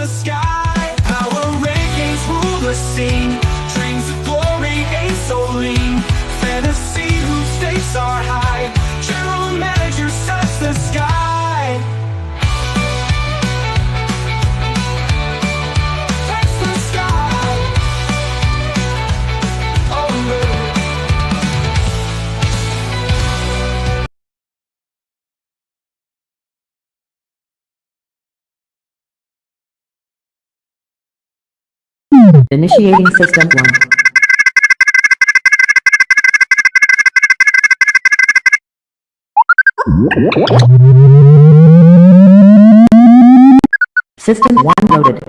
the sky. Power rankings rule the scene. Dreams of glory ain't so lean. Fantasy whose stakes are high. General manager sets the sky. Touch the sky. Oh no. Initiating System 1. System 1 loaded.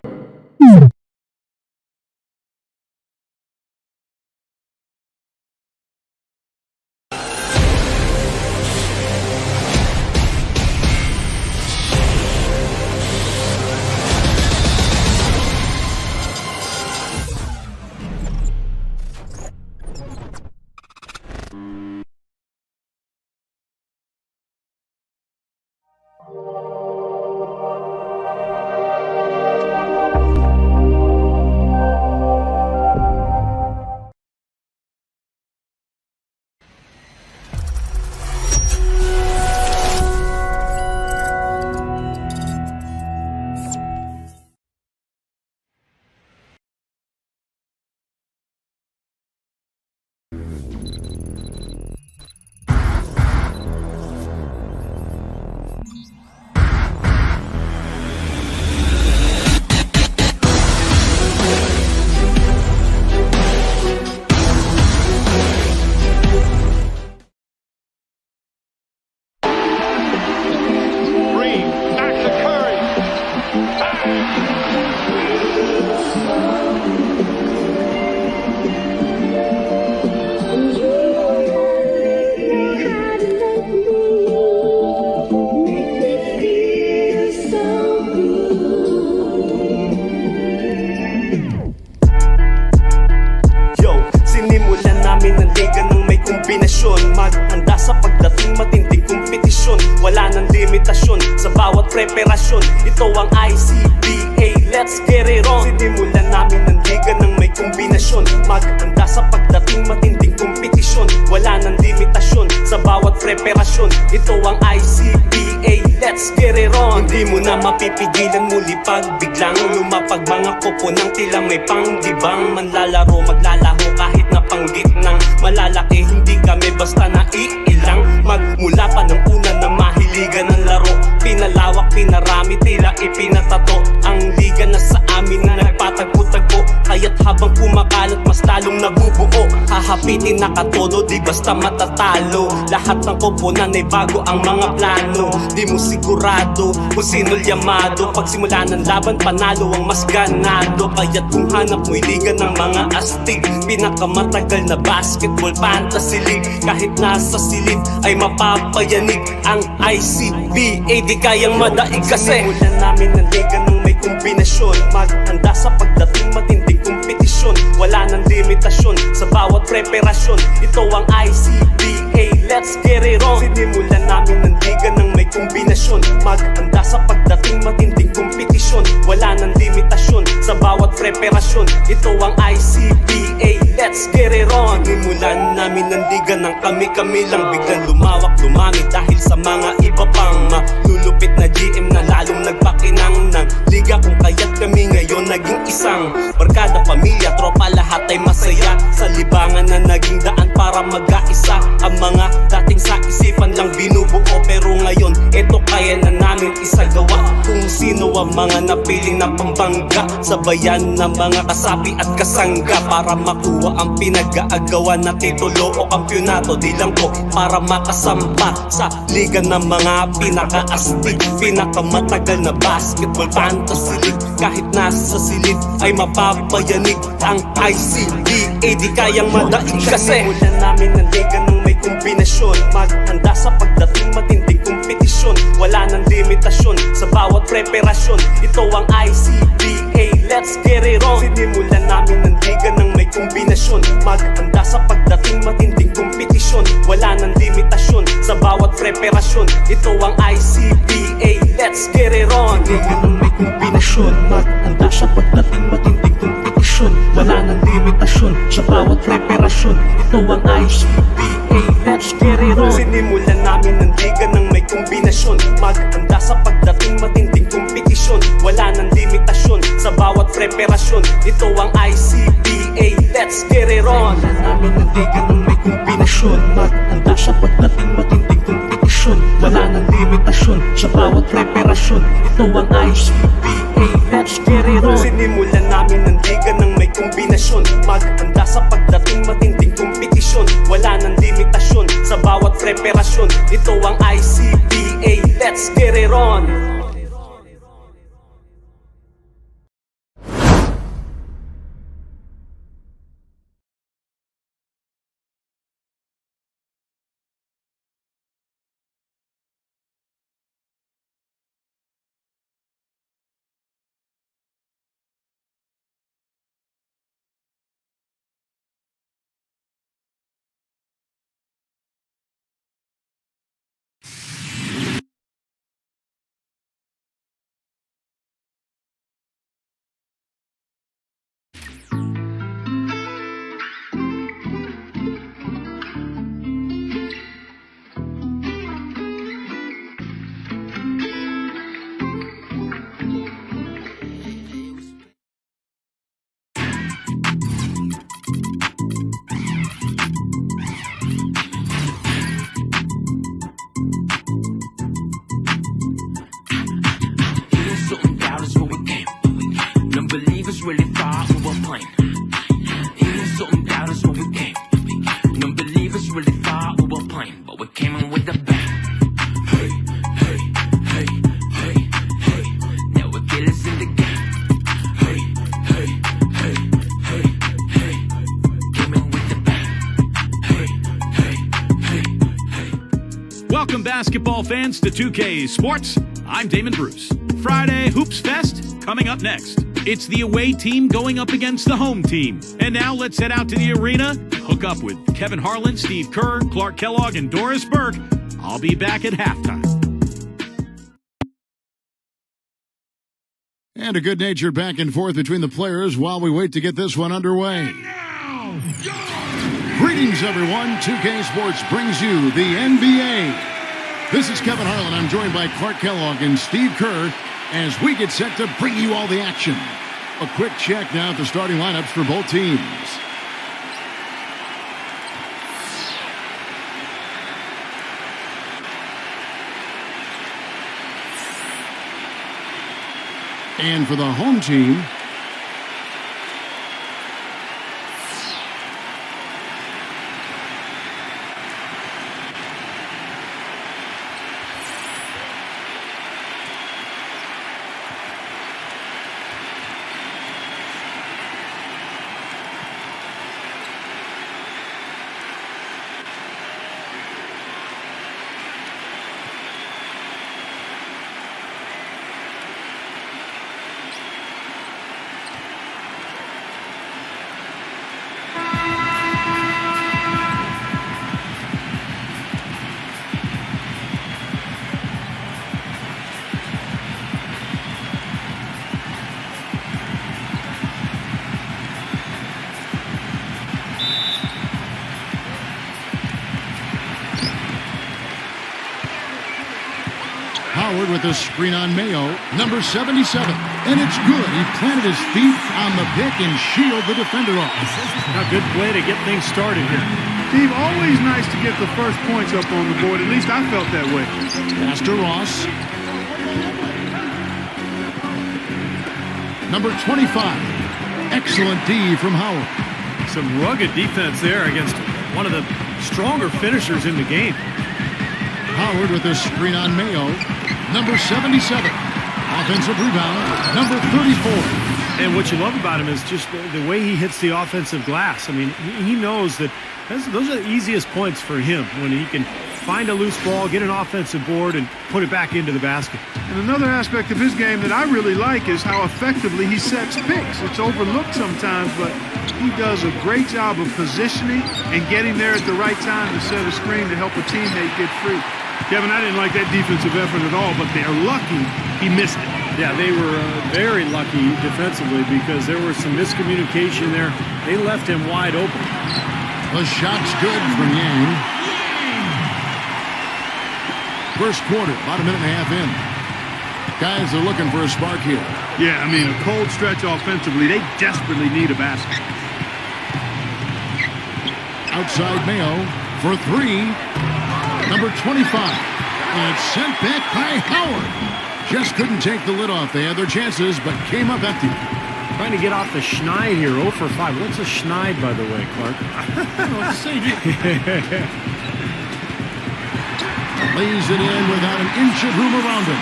Maghanda sa pagdating matinding kompetisyon. Wala nang limitasyon sa bawat preparasyon. Ito ang Icba, let's get it on. Sinimulan namin ng liga ng may kombinasyon. Maghanda sa pagdating matinding kompetisyon. Wala nang limitasyon sa bawat preparasyon. Ito ang Icba, let's get it on. Hindi mo na mapipigilan muli pag biglang lumapag mga kopo ng tila may panglibang. Manlalaro, maglalaho kahit na panggit ng malalaki. Hindi kami basta naiilang. Magmula pa ng una na mahiligan ng laro. Pinalawak, pinarami, tila ipinatato. Ang liga na sa amin na nagpatagpo-tagpo. Kaya't habang kumakalat mas lalong nabubuo. Hahapitin na katodo, di basta matatalo. Lahat ng koponan ay bago ang mga plano. Di mo sigurado kung sino'y yamado. Pagsimula ng laban, panalo ang mas ganado. Kaya't kung hanap mo'y liga ng mga astig, pinakamatagal na basketball fantasy league. Kahit nasa silid ay mapapayanig ang Icba. Di kayang madaig kasi simulan namin ng liga ng may kombinasyon. Maghanda sa pagdating matinding kompetisyon. Wala nang limitasyon sa bawat preparasyon. Ito ang Icba, let's get it on. Sinimulan namin ng liga ng may kombinasyon. Maghanda sa pagdating matinding kompetisyon. Wala nang limitasyon sa bawat preparasyon. Ito ang Icba, let's get it on. Sinimulan namin ng liga ng kami-kami lang. Biglang lumawak, lumami dahil sa mga iba pang malulupit na GM na lalong nagpakinang ng liga. Kung kaya't kami ngayon naging isang barkada, pamilya, tropa, lahat ay masaya. Sa libangan na naging daan para mag-aisa. Ang mga dating sa isipan lang binubuo, pero ngayon eto kaya na namin isagawa. Kung sino ang mga napiling na pambangga sa bayan ng mga kasapi at kasangga. Para makuha ang pinag-aagawan na titulo o kampyonato. Di lang po para makasampa sa liga ng mga pinaka-astig, pinakamatagal na basketball fantasy league. Kahit nasa silid ay mapapayanig ang Icba. Di kayang madaig kasi simulan namin ng liga ng may kombinasyon. Maghanda sa pagdating matinding kompetisyon. Wala nang limitasyon sa bawat preparasyon. Ito ang Icba, let's get it on. Sinimulan namin ng liga ng may kombinasyon. Maghanda sa pagdating matinding kompetisyon. Wala nang limitasyon sa bawat preparasyon. Ito ang ICBA, let's get it on. Hindi ganun may kombinasyon. Maghanda sa pagdating matinding kompetisyon. Wala nang limitasyon sa bawat preparasyon. Ito ang ICBA, let's get it on. Sinimulan namin ng liga ng may kombinasyon. Maghanda sa pagdating matinding kompetisyon. Wala nang limitasyon sa bawat preparasyon. Ito ang ICBA, let's get it on. Sinimulan namin ng liga ng may kombinasyon. Maghanda sa pagdating matinding kompetisyon. Wala nang limitasyon sa bawat preparasyon. Ito ang ICBA, let's get it on. Sinimulan namin ng liga ng may kombinasyon. Maghanda sa pagdating matinding kompetisyon. Wala nang limitasyon sa bawat preparasyon. Ito ang ICBA, let's get it on. Really thought we were playing. Even something doubt us when we came. Non-believers really thought we were playing, but we came in with a bang. Hey, hey, hey, hey, hey. Now we're killers in the game. Hey, hey, hey, hey, hey. Came in with a bang. Hey, hey, hey, hey. Welcome, basketball fans, to 2K Sports. I'm Damon Bruce. Friday Hoops Fest coming up next. It's the away team going up against the home team. And now let's head out to the arena, hook up with Kevin Harlan, Steve Kerr, Clark Kellogg, and Doris Burke. I'll be back at halftime. And a good-natured back and forth between the players while we wait to get this one underway. Greetings, everyone. 2K Sports brings you the NBA. This is Kevin Harlan. I'm joined by Clark Kellogg and Steve Kerr as we get set to bring you all the action. A quick check now at the starting lineups for both teams. And for the home team, Howard with a screen on Mayo, number 77. And it's good. He planted his feet on the pick and shielded the defender off. A good play to get things started here. Steve, always nice to get the first points up on the board. At least I felt that way. Pass to Ross. Number 25. Excellent D from Howard. Some rugged defense there against one of the stronger finishers in the game. Howard with a screen on Mayo. Number 77. Offensive rebound. Number 34. And what you love about him is just the way he hits the offensive glass. I mean, he knows that those are the easiest points for him when he can find a loose ball, get an offensive board, and put it back into the basket. And another aspect of his game that I really like is how effectively he sets picks. It's overlooked sometimes, but he does a great job of positioning and getting there at the right time to set a screen to help a teammate get free. Kevin, I didn't like that defensive effort at all, but they're lucky he missed it. Yeah, they were very lucky defensively because there was some miscommunication there. They left him wide open. The shot's good from Yang. First quarter, about a minute and a half in. Guys are looking for a spark here. Yeah, I mean, a cold stretch offensively. They desperately need a basket. Outside Mayo for three. Number 25. And it's sent back by Howard. Just couldn't take the lid off. They had their chances, but came up empty. Trying to get off the schneid here, 0 for 5. What's a schneid, by the way, Clark? I don't know what to say. Lays it in without an inch of room around him.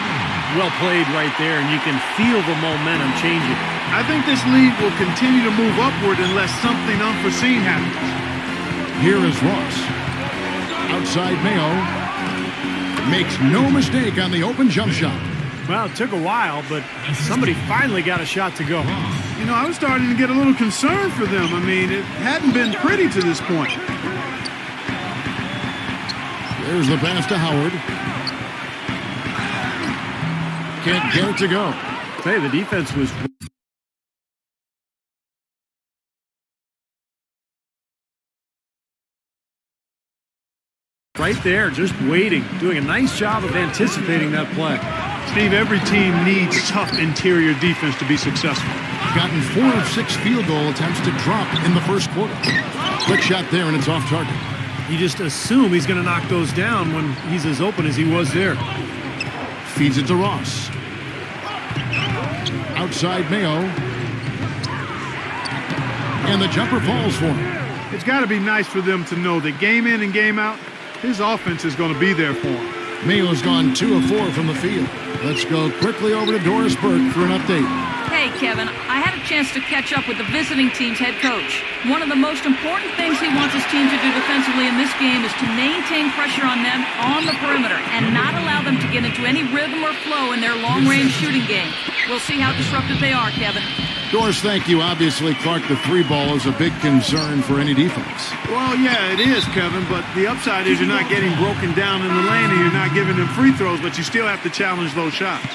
Well played right there, and you can feel the momentum changing. I think this lead will continue to move upward unless something unforeseen happens. Here is Ross. Outside Mayo. Makes no mistake on the open jump shot. Well, it took a while, but somebody finally got a shot to go. You know, I was starting to get a little concerned for them. I mean, it hadn't been pretty to this point. There's the pass to Howard. Can't get it to go. I'll tell you, the defense was... right there, just waiting, doing a nice job of anticipating that play. Steve, every team needs tough interior defense to be successful. Gotten 4 of 6 field goal attempts to drop in the first quarter. Quick shot there, and it's off target. You just assume he's going to knock those down when he's as open as he was there. Feeds it to Ross. Outside Mayo. And the jumper falls for him. It's got to be nice for them to know that game in and game out, his offense is going to be there for him. Mayo's gone 2 of 4 from the field. Let's go quickly over to Doris Burke for an update. Hey, Kevin, I had a chance to catch up with the visiting team's head coach. One of the most important things he wants his team to do defensively in this game is to maintain pressure on them on the perimeter and not allow them to get into any rhythm or flow in their long-range shooting game. We'll see how disruptive they are, Kevin. Doris, thank you. Obviously, Clark, the 3-ball is a big concern for any defense. Well, yeah, it is, Kevin, but the upside is you're not getting broken down in the lane and you're not giving them free throws, but you still have to challenge those shots.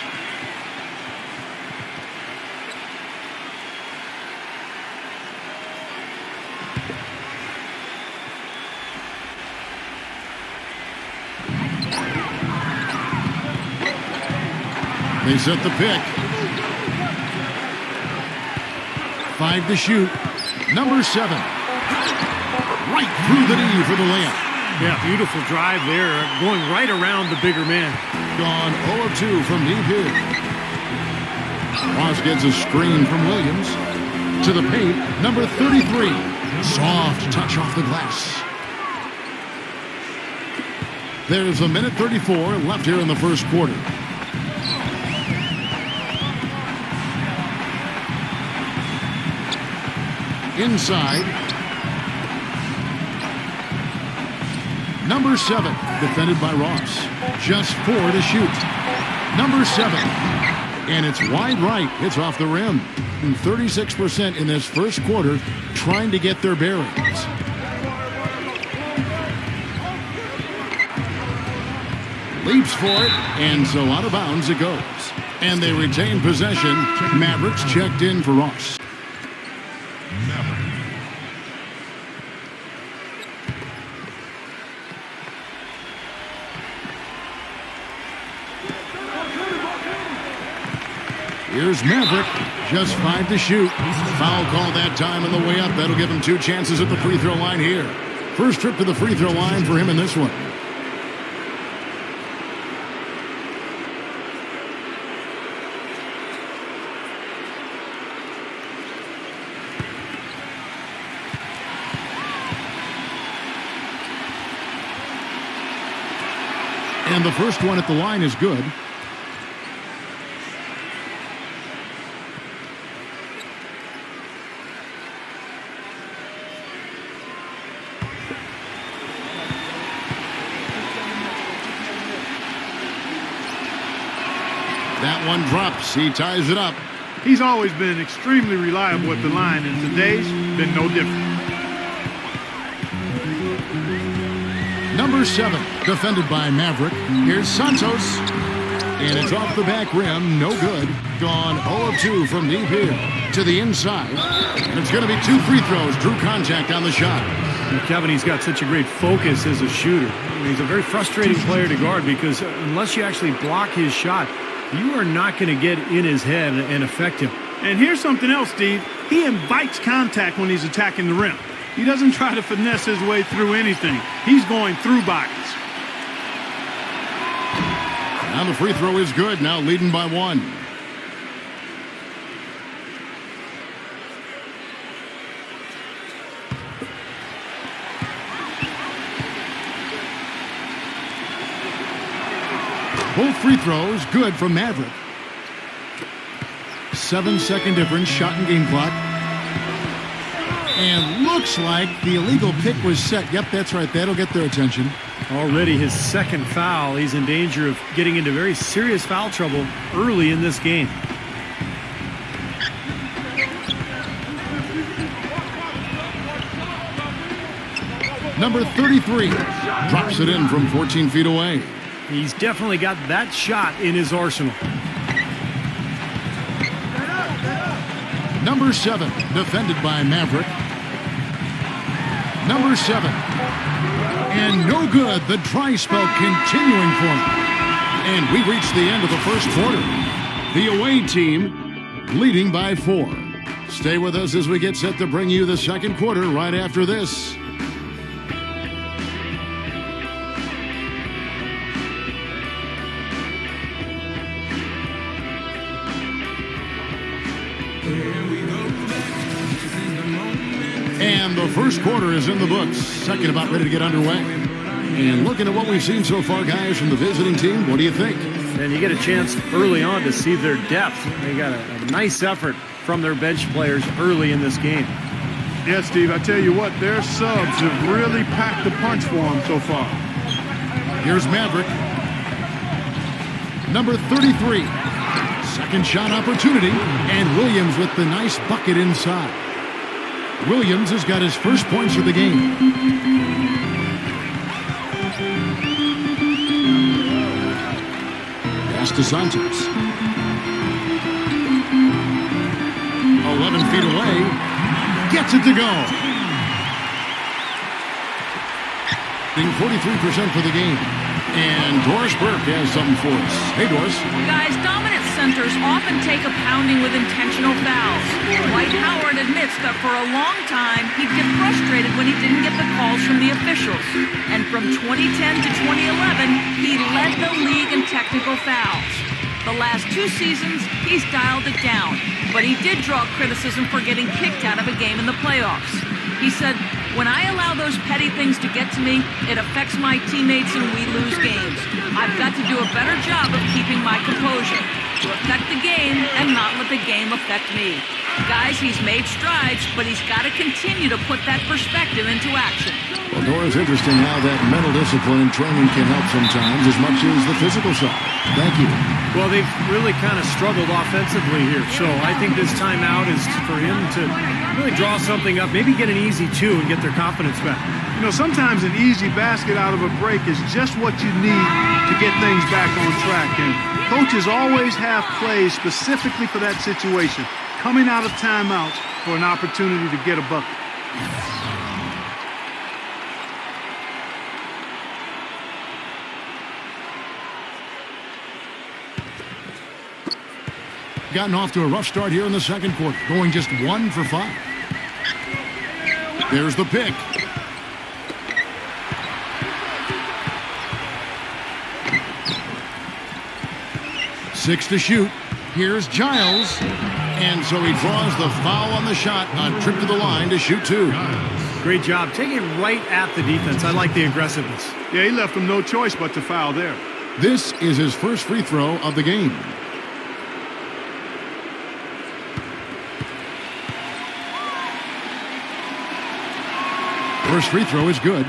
They set the pick. 5 to shoot. Number 7. Right through the knee for the layup. Yeah, beautiful drive there, going right around the bigger man. Gone 0 of 2 from deep here. Ross gets a screen from Williams. To the paint, number 33. Soft touch off the glass. There's a minute 34 left here in the first quarter. Inside. Number 7, defended by Ross. Just 4 to shoot. Number 7. And it's wide right. It's off the rim. And 36% in this first quarter trying to get their bearings. Leaps for it, and so out of bounds it goes. And they retain possession. Mavericks checked in for Ross. Here's Maverick, just 5 to shoot. Foul call that time on the way up. That'll give him 2 chances at the free throw line here. First trip to the free throw line for him in this one. And the first one at the line is good. one drops. He ties it up. He's always been extremely reliable at the line, and today's been no different. Number 7, defended by Maverick. Here's Santos. And it's off the back rim. No good. Gone 0 of 2 from deep here to the inside. And it's going to be 2 free throws. Drew contact on the shot. And Kevin, he's got such a great focus as a shooter. I mean, he's a very frustrating player to guard because unless you actually block his shot, you are not going to get in his head and affect him. And here's something else, Steve. He invites contact when he's attacking the rim. He doesn't try to finesse his way through anything. He's going through bodies. Now the free throw is good. Now leading by 1. Both free throws good from Maverick. 7-second difference, shot and game clock. And looks like the illegal pick was set. Yep, that's right. That'll get their attention. Already his second foul. He's in danger of getting into very serious foul trouble early in this game. Number 33 drops it in from 14 feet away. He's definitely got that shot in his arsenal. Number 7, defended by Maverick. Number 7. And no good. The dry spell continuing for him. And we reach the end of the first quarter. The away team leading by 4. Stay with us as we get set to bring you the second quarter right after this. And the first quarter is in the books. Second about ready to get underway. And looking at what we've seen so far, guys, from the visiting team, what do you think? And you get a chance early on to see their depth. They got a nice effort from their bench players early in this game. Yeah, Steve, I tell you what, their subs have really packed the punch for them so far. Here's Maverick. Number 33. Second shot opportunity. And Williams with the nice bucket inside. Williams has got his first points of the game. Pass to Santos. 11 feet away. Gets it to go. Being 43% for the game. And Doris Burke has something for us. Hey, Doris. Guys, dominant centers often take a pounding with intentional fouls. Dwight Howard admits that for a long time, he'd get frustrated when he didn't get the calls from the officials. And from 2010 to 2011, he led the league in technical fouls. The last 2 seasons, he's dialed it down. But he did draw criticism for getting kicked out of a game in the playoffs. He said, "When I allow those petty things to get to me, it affects my teammates and we lose games. I've got to do a better job of keeping my composure, to affect the game and not let the game affect me." Guys, he's made strides, but he's got to continue to put that perspective into action. Well, Dora, it's interesting how that mental discipline and training can help sometimes as much as the physical side. Thank you. Well, they've really kind of struggled offensively here. So I think this timeout is for him to really draw something up, maybe get an easy 2 and get their confidence back. You know, sometimes an easy basket out of a break is just what you need to get things back on track. And coaches always have plays specifically for that situation, coming out of timeouts for an opportunity to get a bucket. Gotten off to a rough start here in the second quarter, going just 1 for 5. There's the pick. Six to shoot. Here's Giles. And so he draws the foul on the shot, a trip to the line to shoot 2. Great job. Take it right at the defense. I like the aggressiveness. Yeah, he left him no choice but to foul there. This is his first free throw of the game. First free throw is good.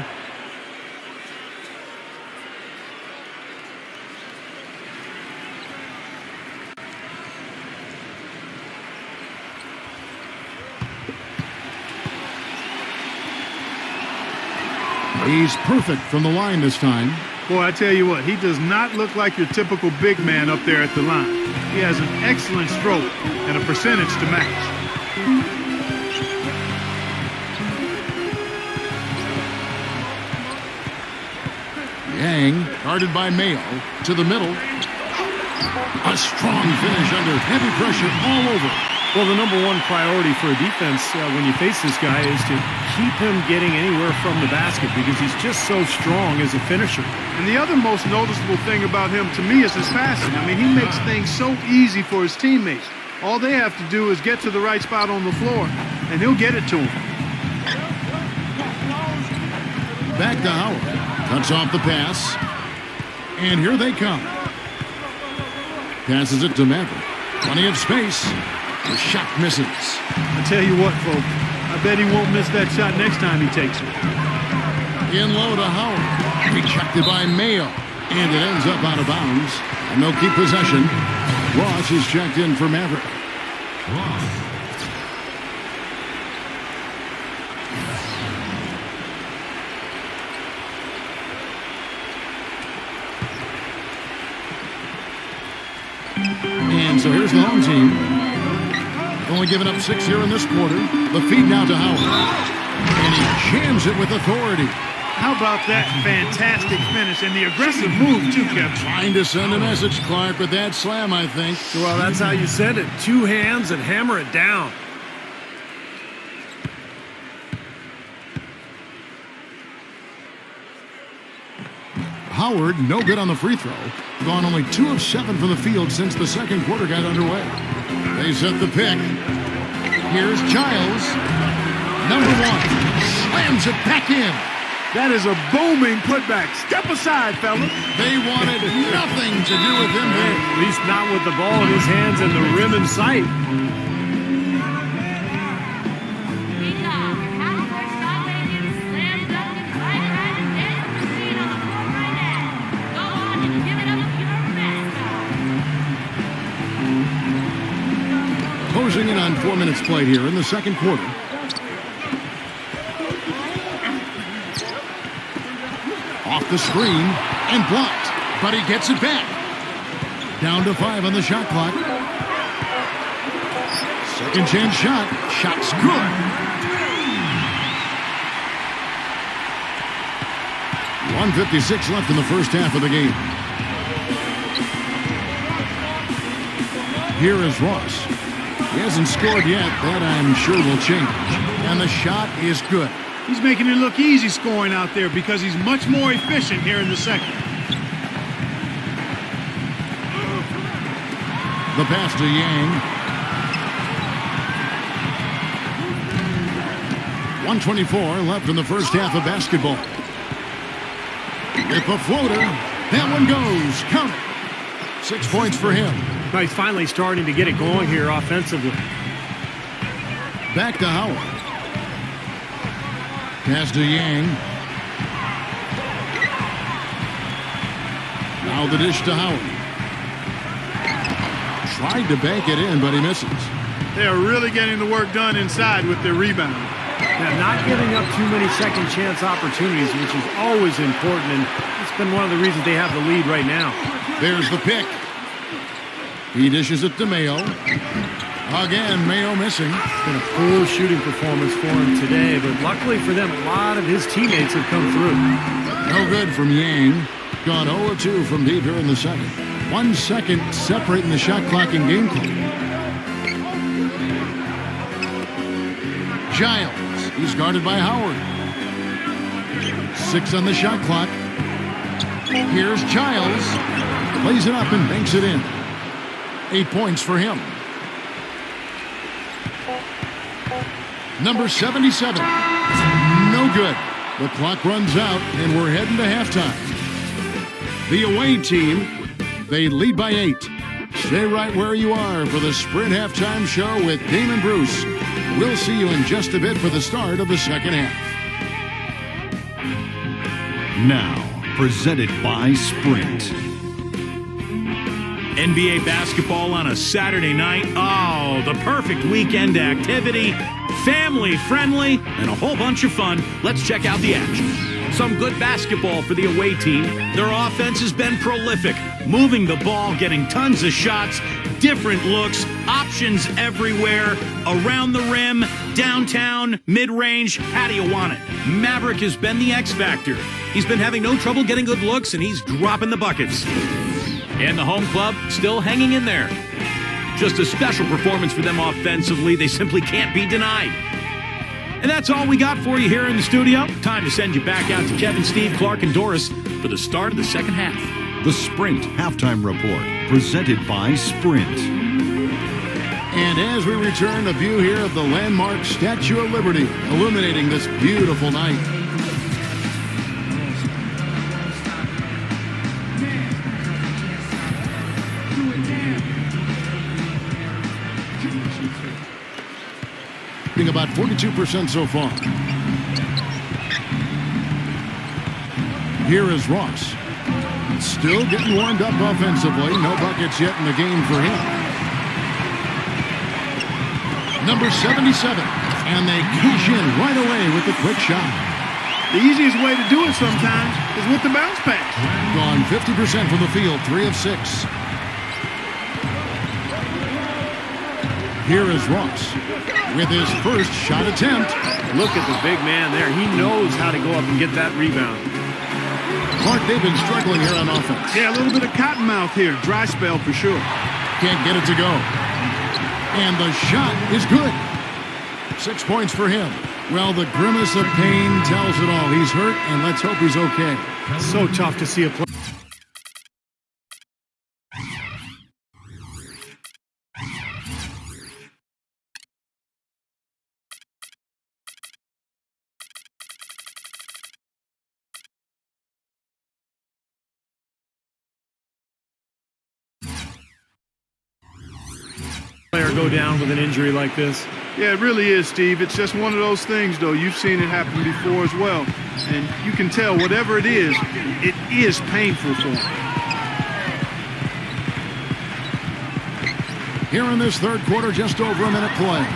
He's perfect from the line this time. Boy, I tell you what, he does not look like your typical big man up there at the line. He has an excellent stroke and a percentage to match. Yang, guarded by Mayo, to the middle. A strong finish under heavy pressure all over. Well, the number one priority for a defense when you face this guy is to keep him getting anywhere from the basket because he's just so strong as a finisher. And the other most noticeable thing about him to me is his passing. I mean, he makes things so easy for his teammates. All they have to do is get to the right spot on the floor, and he'll get it to them. Back to Howard. Cuts off the pass. And here they come. Passes it to Maverick. Plenty of space. The shot misses. I tell you what, folks, I bet he won't miss that shot next time he takes it. In low to Howard. Rejected by Mayo. And it ends up out of bounds. And they'll keep possession. Ross is checked in for Maverick. And so here's the home team. Only giving up 6 here in this quarter. The feed now to Howard. And he jams it with authority. How about that fantastic finish and the aggressive move, too, Kevin? Trying to send a message, Clark, with that slam, I think. Well, that's how you send it. 2 hands and hammer it down. Howard, no good on the free throw. Gone only 2 of 7 from the field since the second quarter got underway. They set the pick. Here's Giles. Number 1. Slams it back in. That is a booming putback. Step aside, fellas. They wanted nothing to do with him there. At least not with the ball in his hands and the rim in sight. Closing in on 4 minutes played here in the second quarter. Off the screen and blocked, but he gets it back. Down to 5 on the shot clock. Second chance shot. Shot's good. 1:56 left in the first half of the game. Here is Ross. He hasn't scored yet. That, I'm sure, will change. And the shot is good. He's making it look easy scoring out there because he's much more efficient here in the second. The pass to Yang. 1:24 left in the first half of basketball. With a floater. That one goes. Count it. 6 points for him. Well, he's finally starting to get it going here offensively. Back to Howard. Pass to Yang. Now the dish to Howard. Tried to bank it in, but he misses. They are really getting the work done inside with their rebound. Yeah, not giving up too many second chance opportunities, which is always important, and it's been one of the reasons they have the lead right now. There's the pick. He dishes it to Mayo. Again, Mayo missing. It's been a poor shooting performance for him today, but luckily for them, a lot of his teammates have come through. No good from Yang. Gone 0 of 2 from deep here in the second. 1 second separating the shot clock and game clock. Giles. He's guarded by Howard. 6 on the shot clock. Here's Giles. Plays it up and banks it in. 8 points for him. Number 77. No good. The clock runs out, and we're heading to halftime. The away team, they lead by 8. Stay right where you are for the Sprint Halftime Show with Damon Bruce. We'll see you in just a bit for the start of the second half. Now, presented by Sprint. NBA basketball on a Saturday night. Oh, the perfect weekend activity. Family friendly and a whole bunch of fun. Let's check out the action. some good basketball for the away team. Their offense has been prolific, moving the ball, getting tons of shots, different looks, options everywhere, around the rim, downtown, mid-range. How do you want it? Maverick has been the X factor. He's been having no trouble getting good looks, and he's dropping the buckets. And the home club still hanging in there. Just a special performance for them offensively. They simply can't be denied. And that's all we got for you here in the studio. Time to send you back out to Kevin, Steve, Clark, and Doris for the start of the second half. The Sprint Halftime Report, presented by Sprint. And as we return, a view here of the landmark Statue of Liberty, illuminating this beautiful night. About 42% so far. Here is Ross. Still getting warmed up offensively. No buckets yet in the game for him. Number 77. And they cash in right away with the quick shot. The easiest way to do it sometimes is with the bounce pass. Gone 50% from the field, 3 of 6. Here is Ross with his first shot attempt. Look at the big man there. He knows how to go up and get that rebound. Clark, they've been struggling here on offense. Yeah, a little bit of cottonmouth here. Dry spell for sure. Can't get it to go. And the shot is good. 6 points for him. Well, the grimace of pain tells it all. He's hurt, and let's hope he's okay. So tough to see a play. Player go down with an injury like this. Yeah, it really is, Steve. It's just one of those things, though. You've seen it happen before as well. And you can tell whatever it is painful for him. Here in this third quarter, just over a minute play.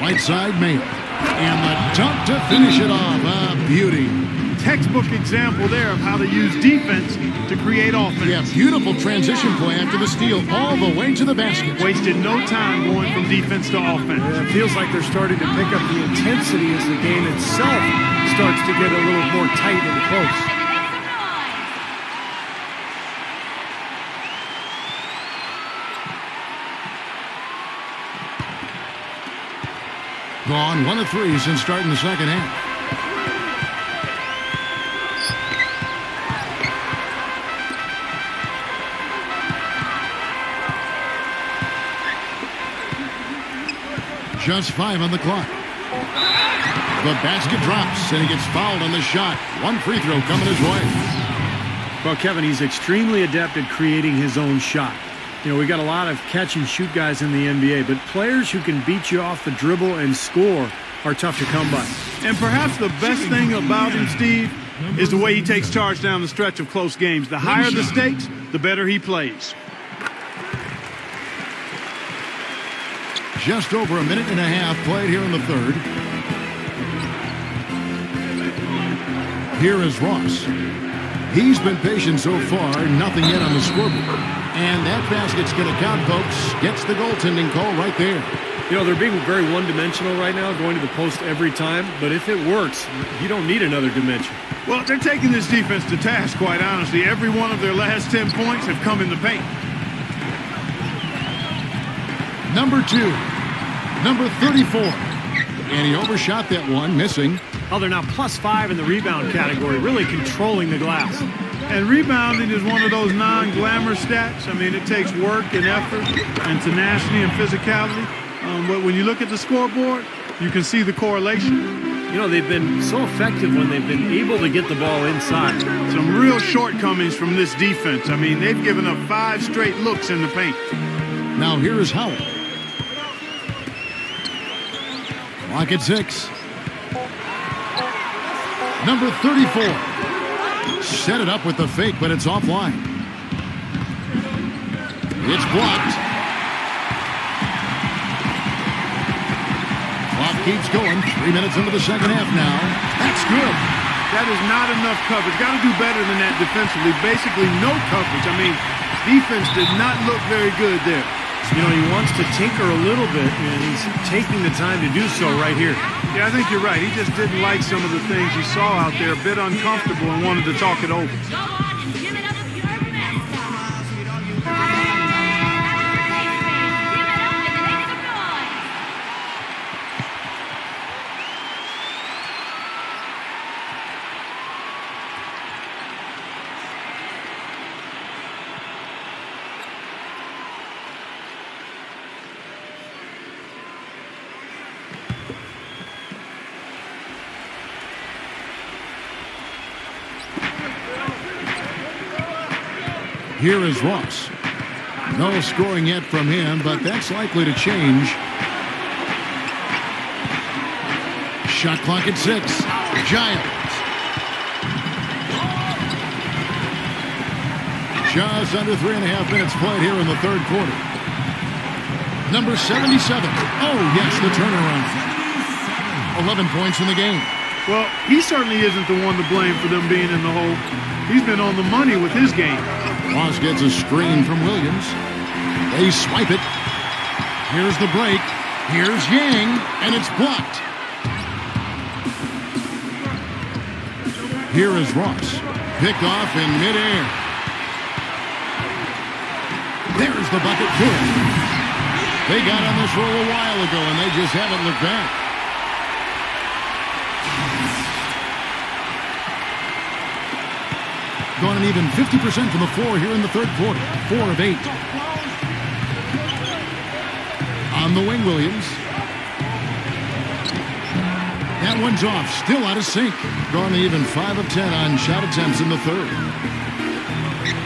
Right side, Mayo. And the dunk to finish it off. A beauty. Textbook example there of how to use defense to create offense. Yeah, beautiful transition play after the steal all the way to the basket. Wasted no time going from defense to offense. Yeah, it feels like they're starting to pick up the intensity as the game itself starts to get a little more tight and close. Gone 1 of 3 since starting the second half. Just 5 on the clock. The basket drops, and he gets fouled on the shot. 1 free throw coming his way. Well, Kevin, he's extremely adept at creating his own shot. You know, we got a lot of catch-and-shoot guys in the NBA, but players who can beat you off the dribble and score are tough to come by. And perhaps the best thing about him, Steve, is the way he takes charge down the stretch of close games. The higher the stakes, the better he plays. Just over a minute and a half played here in the third. Here is Ross. He's been patient so far, nothing yet on the scoreboard. And that basket's going to count, folks. Gets the goaltending call right there. You know, they're being very one-dimensional right now, going to the post every time. But if it works, you don't need another dimension. Well, they're taking this defense to task, quite honestly. Every one of their last 10 points have come in the paint. Number 2, number 34. And he overshot that one, missing. Oh, they're now +5 in the rebound category, really controlling the glass. And rebounding is one of those non-glamorous stats. I mean, it takes work and effort and tenacity and physicality. But when you look at the scoreboard, you can see the correlation. You know, they've been so effective when they've been able to get the ball inside. Some real shortcomings from this defense. I mean, they've given up 5 straight looks in the paint. Now here is Howard. Clock at 6. Number 34. Set it up with the fake, but it's offline. It's blocked. Clock keeps going. 3 minutes into the second half now. That's good. That is not enough coverage. Got to do better than that defensively. Basically, no coverage. I mean, defense did not look very good there. You know, he wants to tinker a little bit, and he's taking the time to do so right here. Yeah, I think you're right. He just didn't like some of the things he saw out there, a bit uncomfortable, and wanted to talk it over. Go on and give it up to your best. Give it up and make some noise. Here is Ross. No scoring yet from him, but that's likely to change. Shot clock at 6. Giants. Just under 3.5 minutes played here in the third quarter. Number 77. Oh, yes, the turnaround. 11 points in the game. Well, he certainly isn't the one to blame for them being in the hole. He's been on the money with his game. Ross gets a screen from Williams. They swipe it. Here's the break. Here's Yang, and it's blocked. Here is Ross. Picked off in midair. There's the bucket good. They got on this roll a while ago, and they just haven't looked back. Gone an even 50% from the floor here in the third quarter. 4 of 8. On the wing, Williams. That one's off. Still out of sync. Gone even 5 of 10 on shot attempts in the third.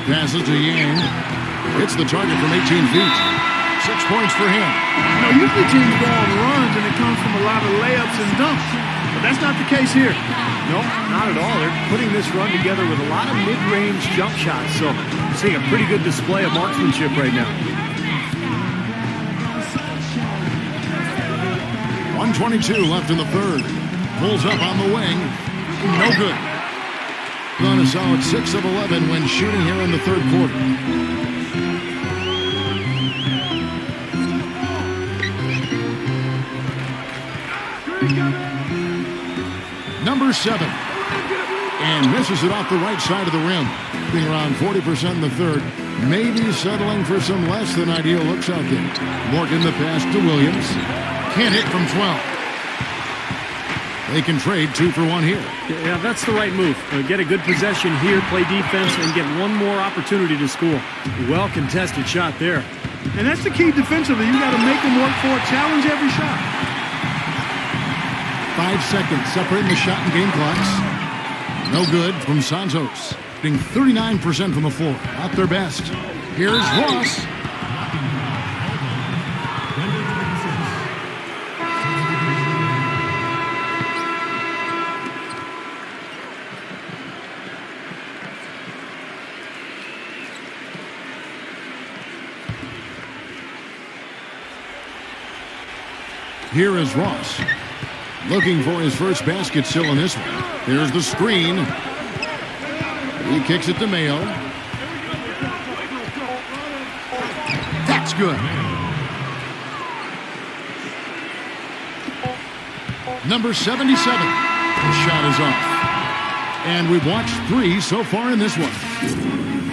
Passes to Yang. Hits the target from 18 feet. 6 points for him. You know, usually teams go on runs, and it comes from a lot of layups and dunks. But that's not the case here. No, not at all. They're putting this run together with a lot of mid-range jump shots, so you're seeing a pretty good display of marksmanship right now. 1:22 left in the third. Pulls up on the wing. No good. On a solid 6 of 11 when shooting here in the third quarter. Number 7. And misses it off the right side of the rim. Being around 40% in the third. Maybe settling for some less than ideal looks out there. Morgan the pass to Williams. Can't hit from 12. They can trade 2 for 1 here. Yeah, that's the right move. Get a good possession here, play defense, and get one more opportunity to score. Well-contested shot there. And that's the key defensively. You got to make them work for it. Challenge every shot. 5 seconds separating the shot and game clocks. No good from Santos. Getting 39% from the floor. Not their best. Here's Ross. Here is Ross. Looking for his first basket still in this one. Here's the screen. He kicks it to Mayo. That's good. Number 77. The shot is off. And we've watched 3 so far in this one.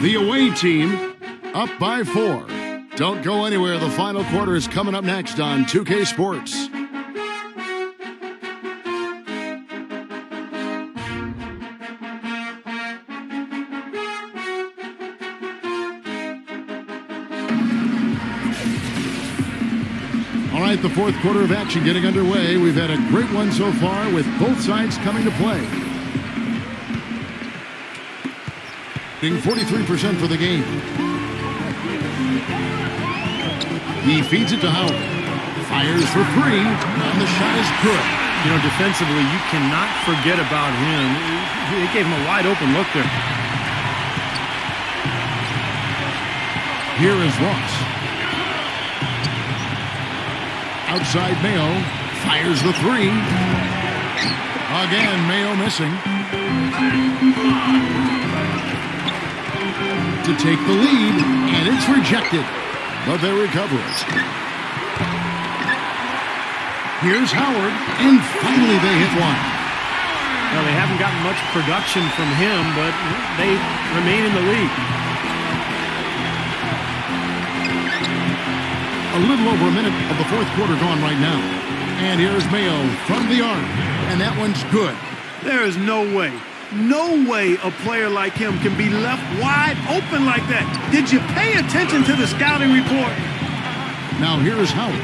The away team up by 4. Don't go anywhere. The final quarter is coming up next on 2K Sports. All right, the fourth quarter of action getting underway. We've had a great one so far with both sides coming to play. Being 43% for the game. He feeds it to Howard. Fires for 3, and the shot is good. You know, defensively, you cannot forget about him. He gave him a wide open look there. Here is Ross. Outside Mayo. Fires the three. Again, Mayo missing. To take the lead, and it's rejected, but they recover it. Here's Howard, and finally they hit one. Well, they haven't gotten much production from him, but they remain in the lead. A little over a minute of the fourth quarter gone right now. And here's Mayo from the arc, and that one's good. There is no way a player like him can be left wide open like that. Did you pay attention to the scouting report? Now here's Howard.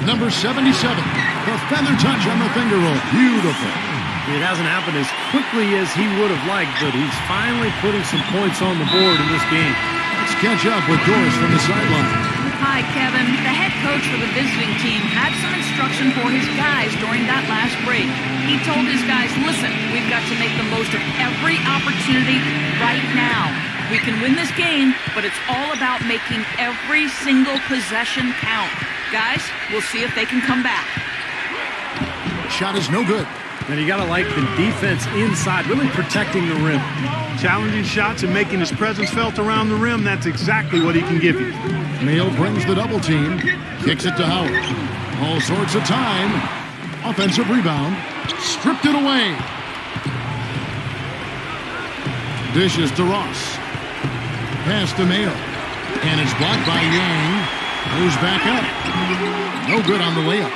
Number 77, the feather touch on the finger roll. Beautiful. It hasn't happened as quickly as he would have liked, but he's finally putting some points on the board in this game. Let's catch up with Doris from the sideline. Hi, Kevin. The head coach for the visiting team had some instruction for his guys during that last break. He told his guys, listen, we've got to make the most of every opportunity right now. We can win this game, but it's all about making every single possession count. Guys, we'll see if they can come back. Shot is no good. And you got to like the defense inside, really protecting the rim. Challenging shots and making his presence felt around the rim, that's exactly what he can give you. Mayo brings the double team, kicks it to Howard. All sorts of time. Offensive rebound. Stripped it away. Dishes to Ross. Pass to Mayo. And it's blocked by Yang. Moves back up. No good on the layup.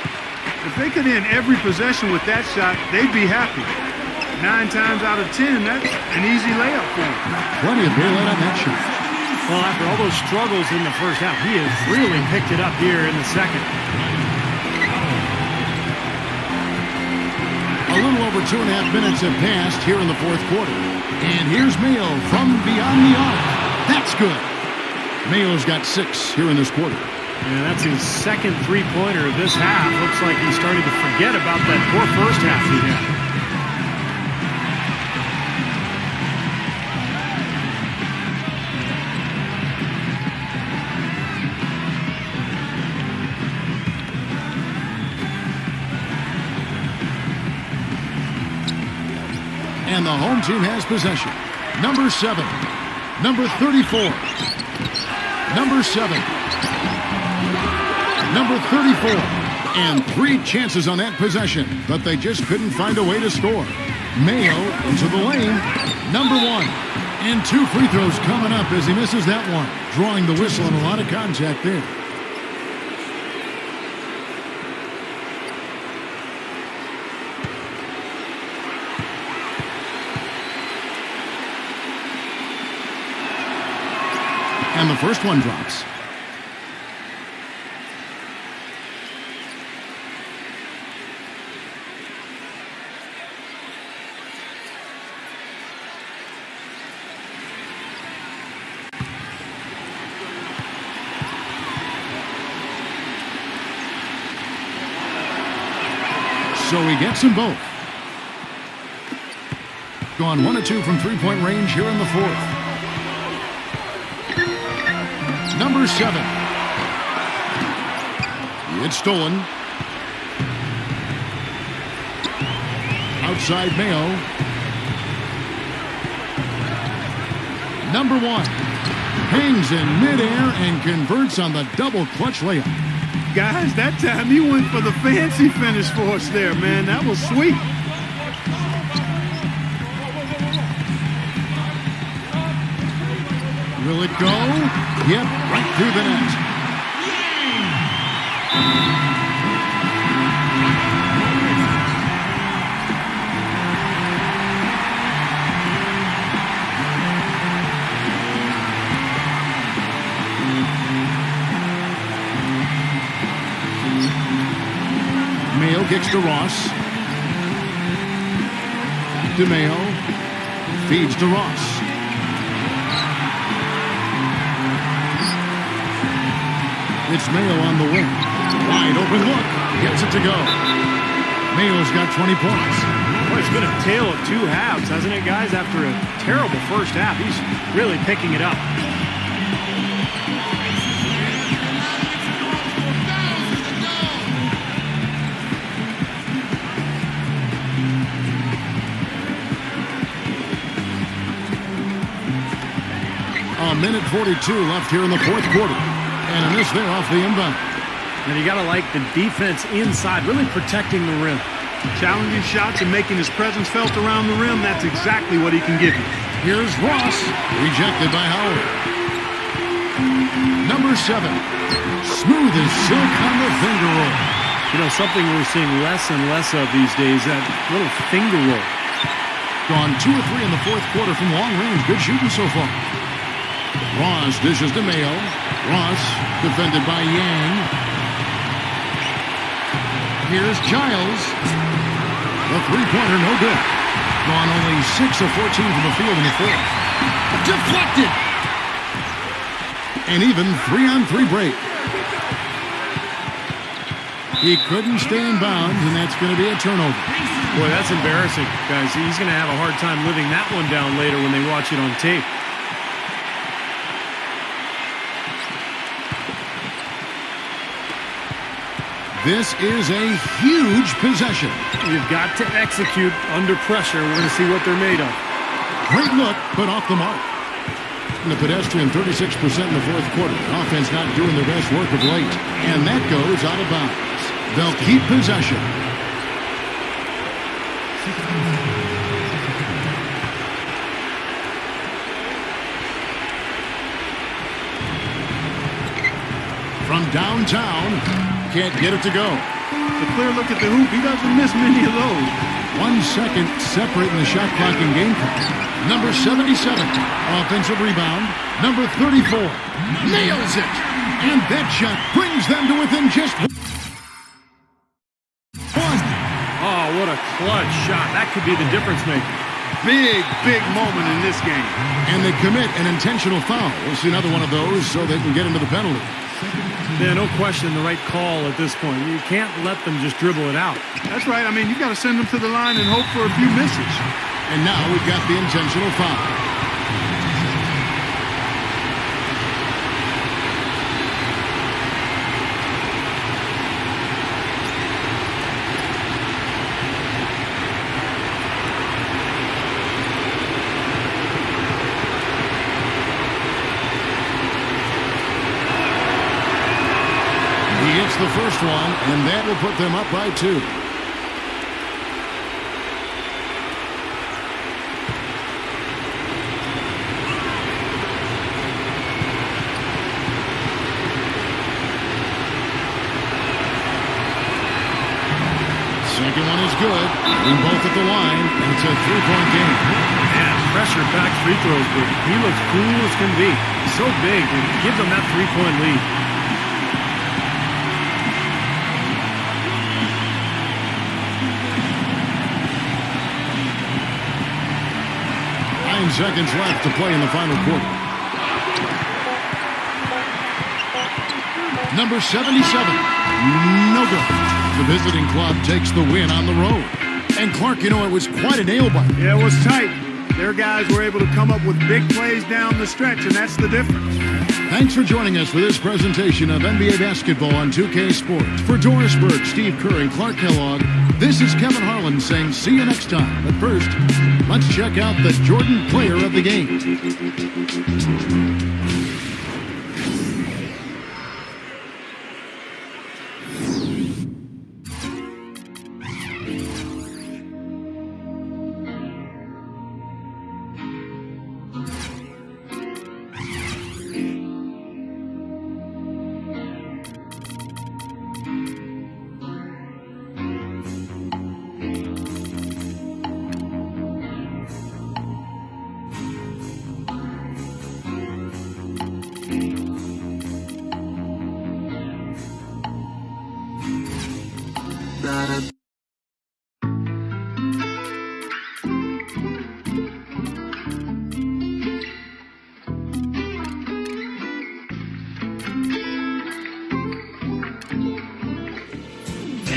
If they could end every possession with that shot, they'd be happy. 9 times out of 10, that's an easy layup for them. Plenty of daylight on that shot. Well, after all those struggles in the first half, he has really picked it up here in the second. A little over 2.5 minutes have passed here in the fourth quarter. And here's Mayo from beyond the arc. That's good. Mayo's got 6 here in this quarter. Yeah, that's his second three-pointer of this half. Looks like he's starting to forget about that poor first half he had. And the home team has possession. Number 7. Number 34. Number 7. Number 34. And 3 chances on that possession, but they just couldn't find a way to score. Mayo into the lane. Number 1. And 2 free throws coming up as he misses that one. Drawing the whistle and a lot of contact there. And the first one drops. So he gets them both. Gone 1 of 2 from three-point range here in the fourth. Number 7. It's stolen. Outside Mayo. Number 1. Hangs in midair and converts on the double clutch layup. Guys, that time he went for the fancy finish for us there, man. That was sweet. Will it go? Yep, right through the net. Mayo kicks to Ross. DeMayo feeds to Ross. It's Mayo on the wing. Wide open look. Gets it to go. Mayo's got 20 points. Boy, it's been a tale of 2 halves, hasn't it, guys? After a terrible first half, he's really picking it up. minute 42 left here in the fourth quarter. And a miss there off the inbound. And you got to like the defense inside, really protecting the rim. Challenging shots and making his presence felt around the rim. That's exactly what he can give you. Here's Ross. Rejected by Howard. Number 7. Smooth as silk on the finger roll. You know, something we're seeing less and less of these days, that little finger roll. Gone 2 or 3 in the fourth quarter from long range. Good shooting so far. Ross dishes to Mayo. Ross defended by Yang. Here's Giles. The three-pointer, no good. Gone only 6 of 14 from the field in the fourth. Deflected! And even 3-on-3 break. He couldn't stay in bounds, and that's going to be a turnover. Boy, that's embarrassing, guys. He's going to have a hard time living that one down later when they watch it on tape. This is a huge possession. You've got to execute under pressure. We're going to see what they're made of. Great look, but off the mark. And the pedestrian 36% in the fourth quarter. Offense not doing their best work of late. And that goes out of bounds. They'll keep possession. From downtown, can't get it to go. A clear look at the hoop. He doesn't miss many of those. 1 second separating the shot clock and game clock. Number 77, offensive rebound. Number 34, nails it. And that shot brings them to within just 1. Oh, what a clutch shot. That could be the difference maker. Big moment in this game. And they commit an intentional foul. We'll see another one of those so they can get into the penalty. Yeah, no question the right call at this point. You can't let them just dribble it out. That's right. I mean, you got to send them to the line and hope for a few misses. And now we've got the intentional foul. The first one, and that will put them up by 2. Second one is good. In both at the line, and it's a 3-point game. Yeah, pressure-packed free throws, but he looks cool as can be. So big, and gives them that 3-point lead. 9 seconds left to play in the final quarter. Number 77, no good. The visiting club takes the win on the road. And Clark, you know, it was quite a nail-biter. Yeah, it was tight. Their guys were able to come up with big plays down the stretch, and that's the difference. Thanks for joining us for this presentation of NBA basketball on 2K Sports. For Doris Burke, Steve Kerr, and Clark Kellogg, this is Kevin Harlan saying see you next time. But first, let's check out the Jordan player of the game.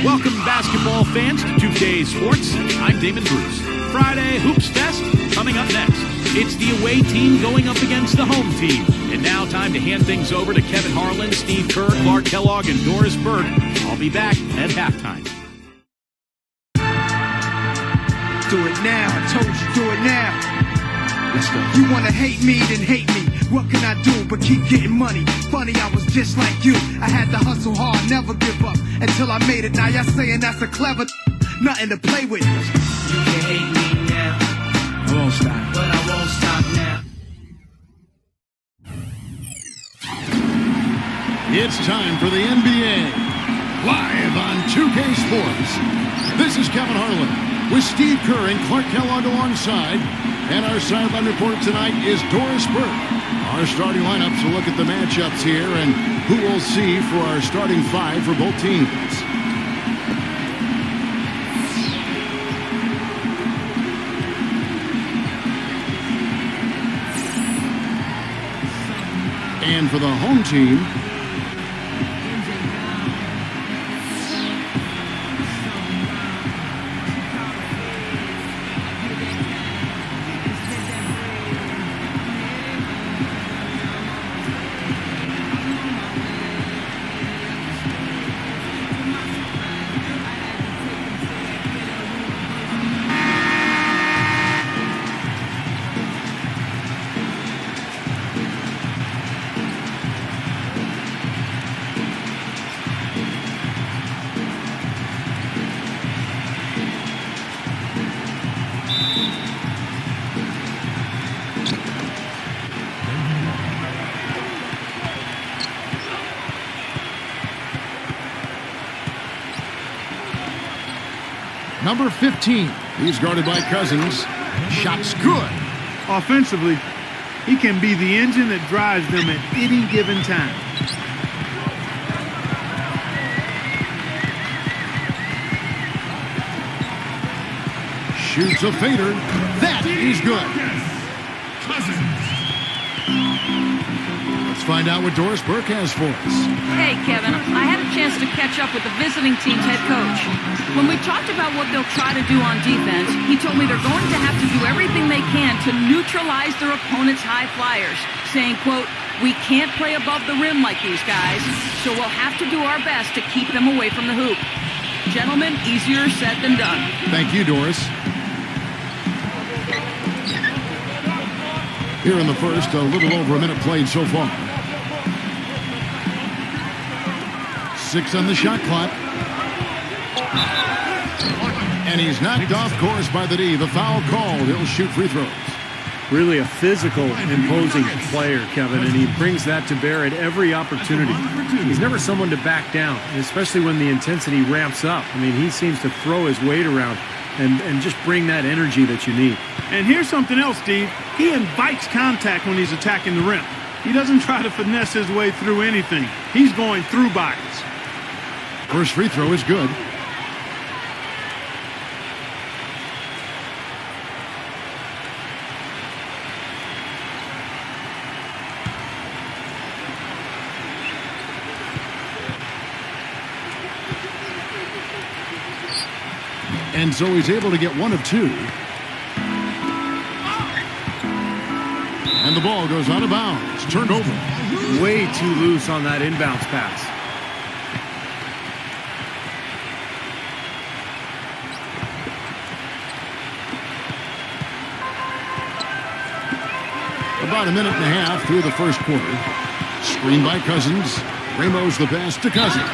Welcome, basketball fans, to 2K Sports. I'm Damon Bruce. Friday Hoops Fest coming up next. It's the away team going up against the home team. And now time to hand things over to Kevin Harlan, Steve Kerr, Clark Kellogg, and Doris Burke. I'll be back at halftime. Do it now. I told you, do it now. Let's go. You wanna hate me, then hate me. What can I do but keep getting money? Funny, I was just like you. I had to hustle hard, never give up until I made it. Now y'all saying that's a clever, nothing to play with. You can hate me now, I won't stop. but I won't stop now. It's time for the NBA, live on 2K Sports. This is Kevin Harlan with Steve Kerr and Clark Kellogg alongside. And our sideline report tonight is Doris Burke. Our starting lineups will look at the matchups here and who we'll see for our starting five for both teams. And for the home team, number 15. He's guarded by Cousins. Shot's good. Offensively, he can be the engine that drives them at any given time. Shoots a fader. That is good. Let's find out what Doris Burke has for us. Hey, Kevin, I had a chance to catch up with the visiting team's head coach. When we talked about what they'll try to do on defense, he told me they're going to have to do everything they can to neutralize their opponent's high flyers, saying, quote, "We can't play above the rim like these guys, so we'll have to do our best to keep them away from the hoop." Gentlemen, easier said than done. Thank you, Doris. Here in the first, a little over a minute played so far. 6 on the shot clock. And he's knocked off course by the D. The foul called. He'll shoot free throws. Really a physical, imposing player, Kevin, and he brings that to bear at every opportunity. He's never someone to back down, especially when the intensity ramps up. I mean, he seems to throw his weight around and just bring that energy that you need. And here's something else, Steve. He invites contact when he's attacking the rim. He doesn't try to finesse his way through anything. He's going through bodies. First free throw is good. And so he's able to get 1 of 2. And the ball goes out of bounds. Turned over. Way too loose on that inbounds pass. About a minute and a half through the first quarter. Screen by Cousins. Ramos the pass to Cousins.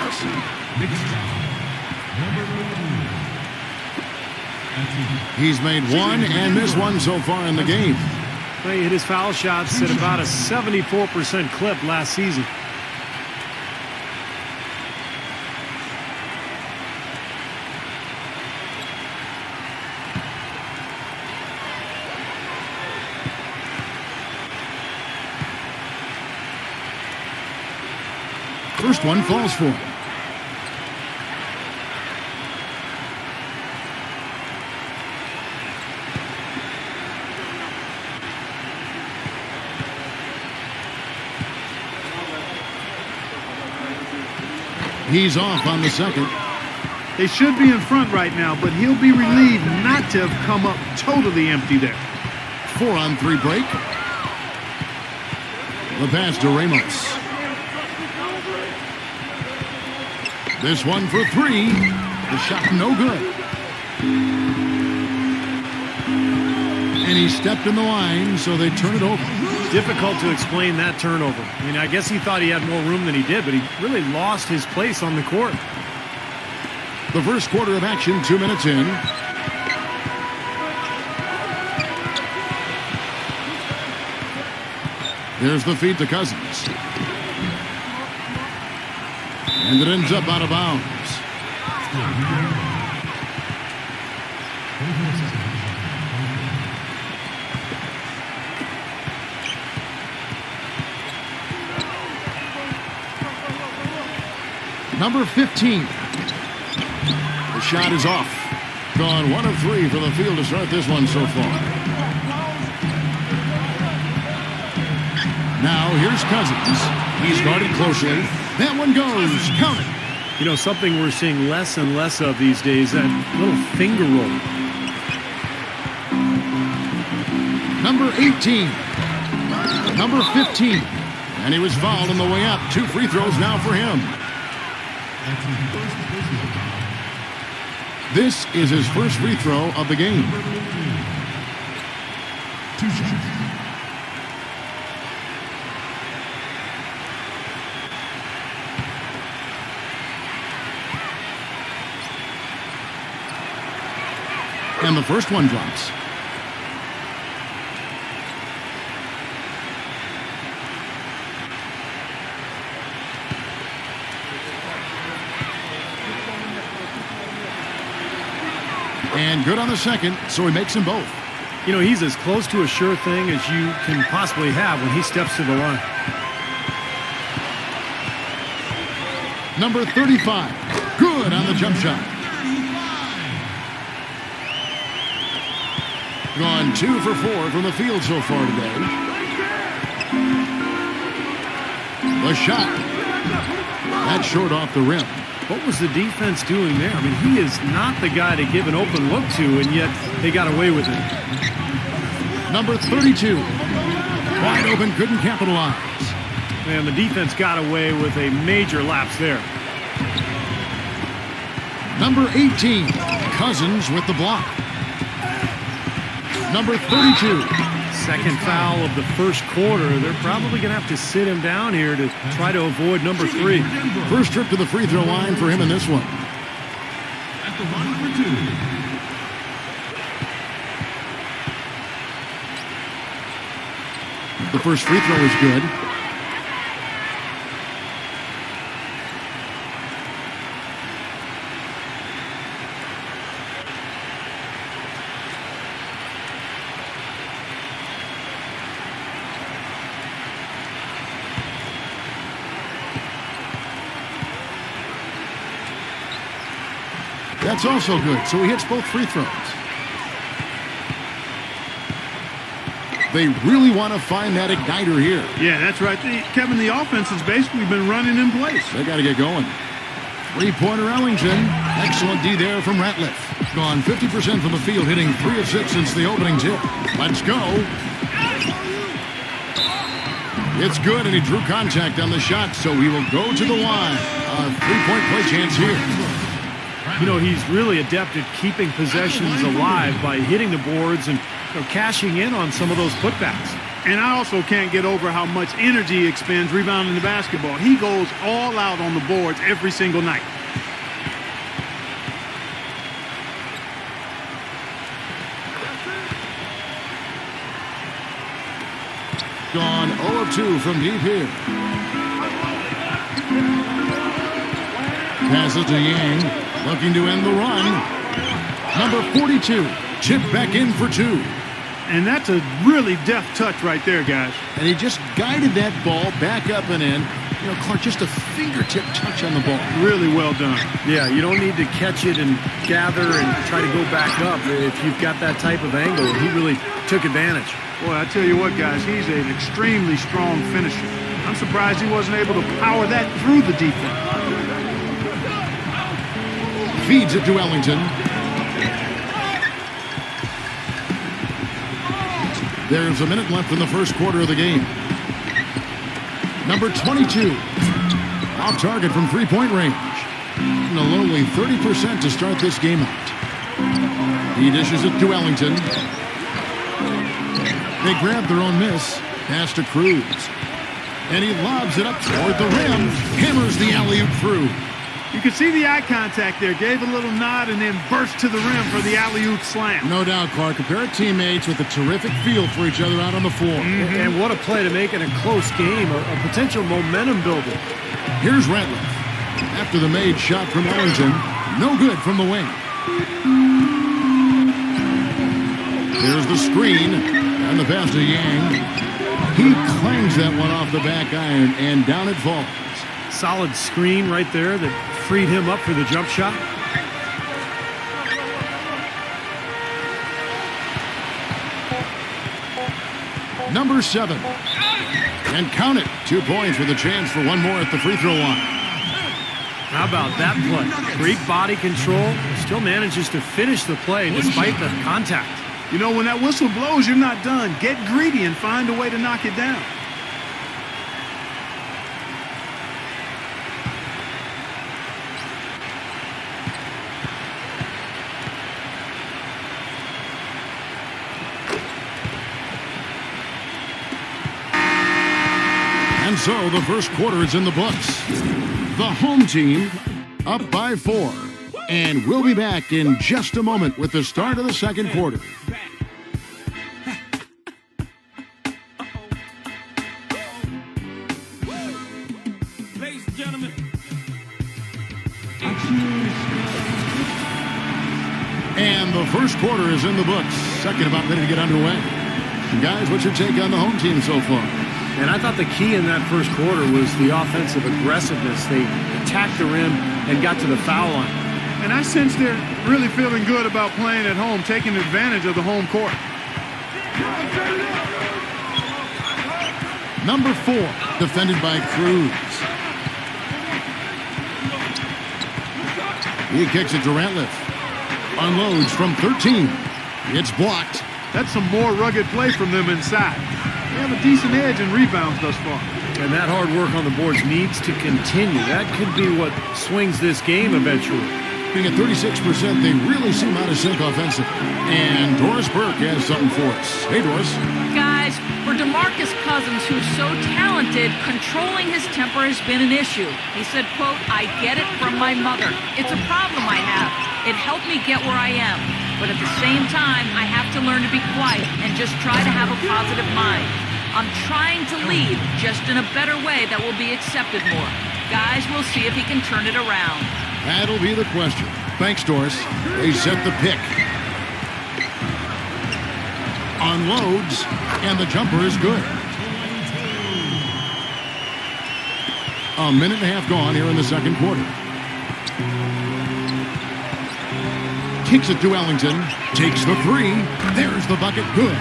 He's made 1 and missed 1 so far in the game. He hit his foul shots at about a 74% clip last season. First one falls for him. He's off on the second. They should be in front right now, but he'll be relieved not to have come up totally empty there. 4-on-3 break. The pass to Ramos. This one for 3. The shot no good. And He stepped in the line, so they turn it over. Difficult to explain that turnover. I mean, I guess he thought he had more room than he did, but he really lost his place on the court. The first quarter of action, 2 minutes in. There's the feed to Cousins. And it ends up out of bounds. Number 15. The shot is off. Gone 1 of 3 for the field to start this one so far. Now here's Cousins. He's guarded closely. That one goes. Count it. You know, something we're seeing less and less of these days, that little finger roll. Number 18. Number 15. And he was fouled on the way up. 2 free throws now for him. This is his first free throw of the game. 2 shots. And the first one drops. And good on the second, so he makes them both. You know, he's as close to a sure thing as you can possibly have when he steps to the line. Number 35. Good on the jump shot. Gone 2 for 4 from the field so far today. The shot. That's short off the rim. What was the defense doing there? I mean, he is not the guy to give an open look to, and yet they got away with it. Number 32. Wide open, couldn't capitalize. Man, the defense got away with a major lapse there. Number 18. Cousins with the block. Number 32. Second foul of the first quarter. They're probably going to have to sit him down here to try to avoid number 3. First trip to the free throw line for him in this one. At the line for 2. The first free throw is good. That's also good, so he hits both free throws. They really want to find that igniter here. Yeah, that's right. Kevin, the offense has basically been running in place. They got to get going. Three-pointer Ellington. Excellent D there from Ratliff. Gone 50% from the field, hitting 3 of 6 since the opening tip. Let's go. It's good, and he drew contact on the shot, so he will go to the line. A 3-point play chance here. You know, he's really adept at keeping possessions alive by hitting the boards and cashing in on some of those putbacks. And I also can't get over how much energy he expends rebounding the basketball. He goes all out on the boards every single night. Gone 0 of 2 from deep here. Passes to Yang. Looking to end the run. Number 42. Chip back in for 2. And that's a really deft touch right there, guys. And he just guided that ball back up and in. You know, Clark, just a fingertip touch on the ball. Really well done. Yeah, you don't need to catch it and gather and try to go back up. If you've got that type of angle, he really took advantage. Boy, I tell you what, guys, he's an extremely strong finisher. I'm surprised he wasn't able to power that through the defense. Feeds it to Ellington. There's a minute left in the first quarter of the game. Number 22. Off target from three-point range. And a lowly 30% to start this game out. He dishes it to Ellington. They grab their own miss. Pass to Cruz. And he lobs it up toward the rim. Hammers the alley-oop through. You can see the eye contact there. Gave a little nod and then burst to the rim for the alley-oop slam. No doubt, Clark. A pair of teammates with a terrific feel for each other out on the floor. And what a play to make in a close game, a potential momentum builder. Here's Ratliff. After the made shot from Ellington, no good from the wing. Here's the screen, and the pass to Yang. He clangs that one off the back iron, and down it falls. Solid screen right there that freed him up for the jump shot. Number 7. And count it. 2 points with a chance for one more at the free throw line. How about that play? Great body control. Still manages to finish the play despite the contact. You know, when that whistle blows, you're not done. Get greedy and find a way to knock it down. And so the first quarter is in the books. The home team up by 4. And we'll be back in just a moment with the start of the second quarter. Ladies and gentlemen. And the first quarter is in the books. Second about ready to get underway. Guys, what's your take on the home team so far? And I thought the key in that first quarter was the offensive aggressiveness. They attacked the rim and got to the foul line. And I sense they're really feeling good about playing at home, taking advantage of the home court. Number 4, defended by Cruz. He kicks it to Ratliff. Unloads from 13. It's blocked. That's some more rugged play from them inside. They have a decent edge in rebounds thus far. And that hard work on the boards needs to continue. That could be what swings this game eventually. Being at 36%, they really seem out of sync offensively. And Doris Burke has something for us. Hey, Doris. Guys, for DeMarcus Cousins, who's so talented, controlling his temper has been an issue. He said, quote, "I get it from my mother. It's a problem I have. It helped me get where I am. But at the same time, I have to learn to be quiet and just try to have a positive mind. I'm trying to lead, just in a better way that will be accepted more. Guys, we'll see if he can turn it around." That'll be the question. Thanks, Doris. They set the pick. Unloads, and the jumper is good. A minute and a half gone here in the second quarter. Kicks it to Ellington. Takes the 3. There's the bucket. Good.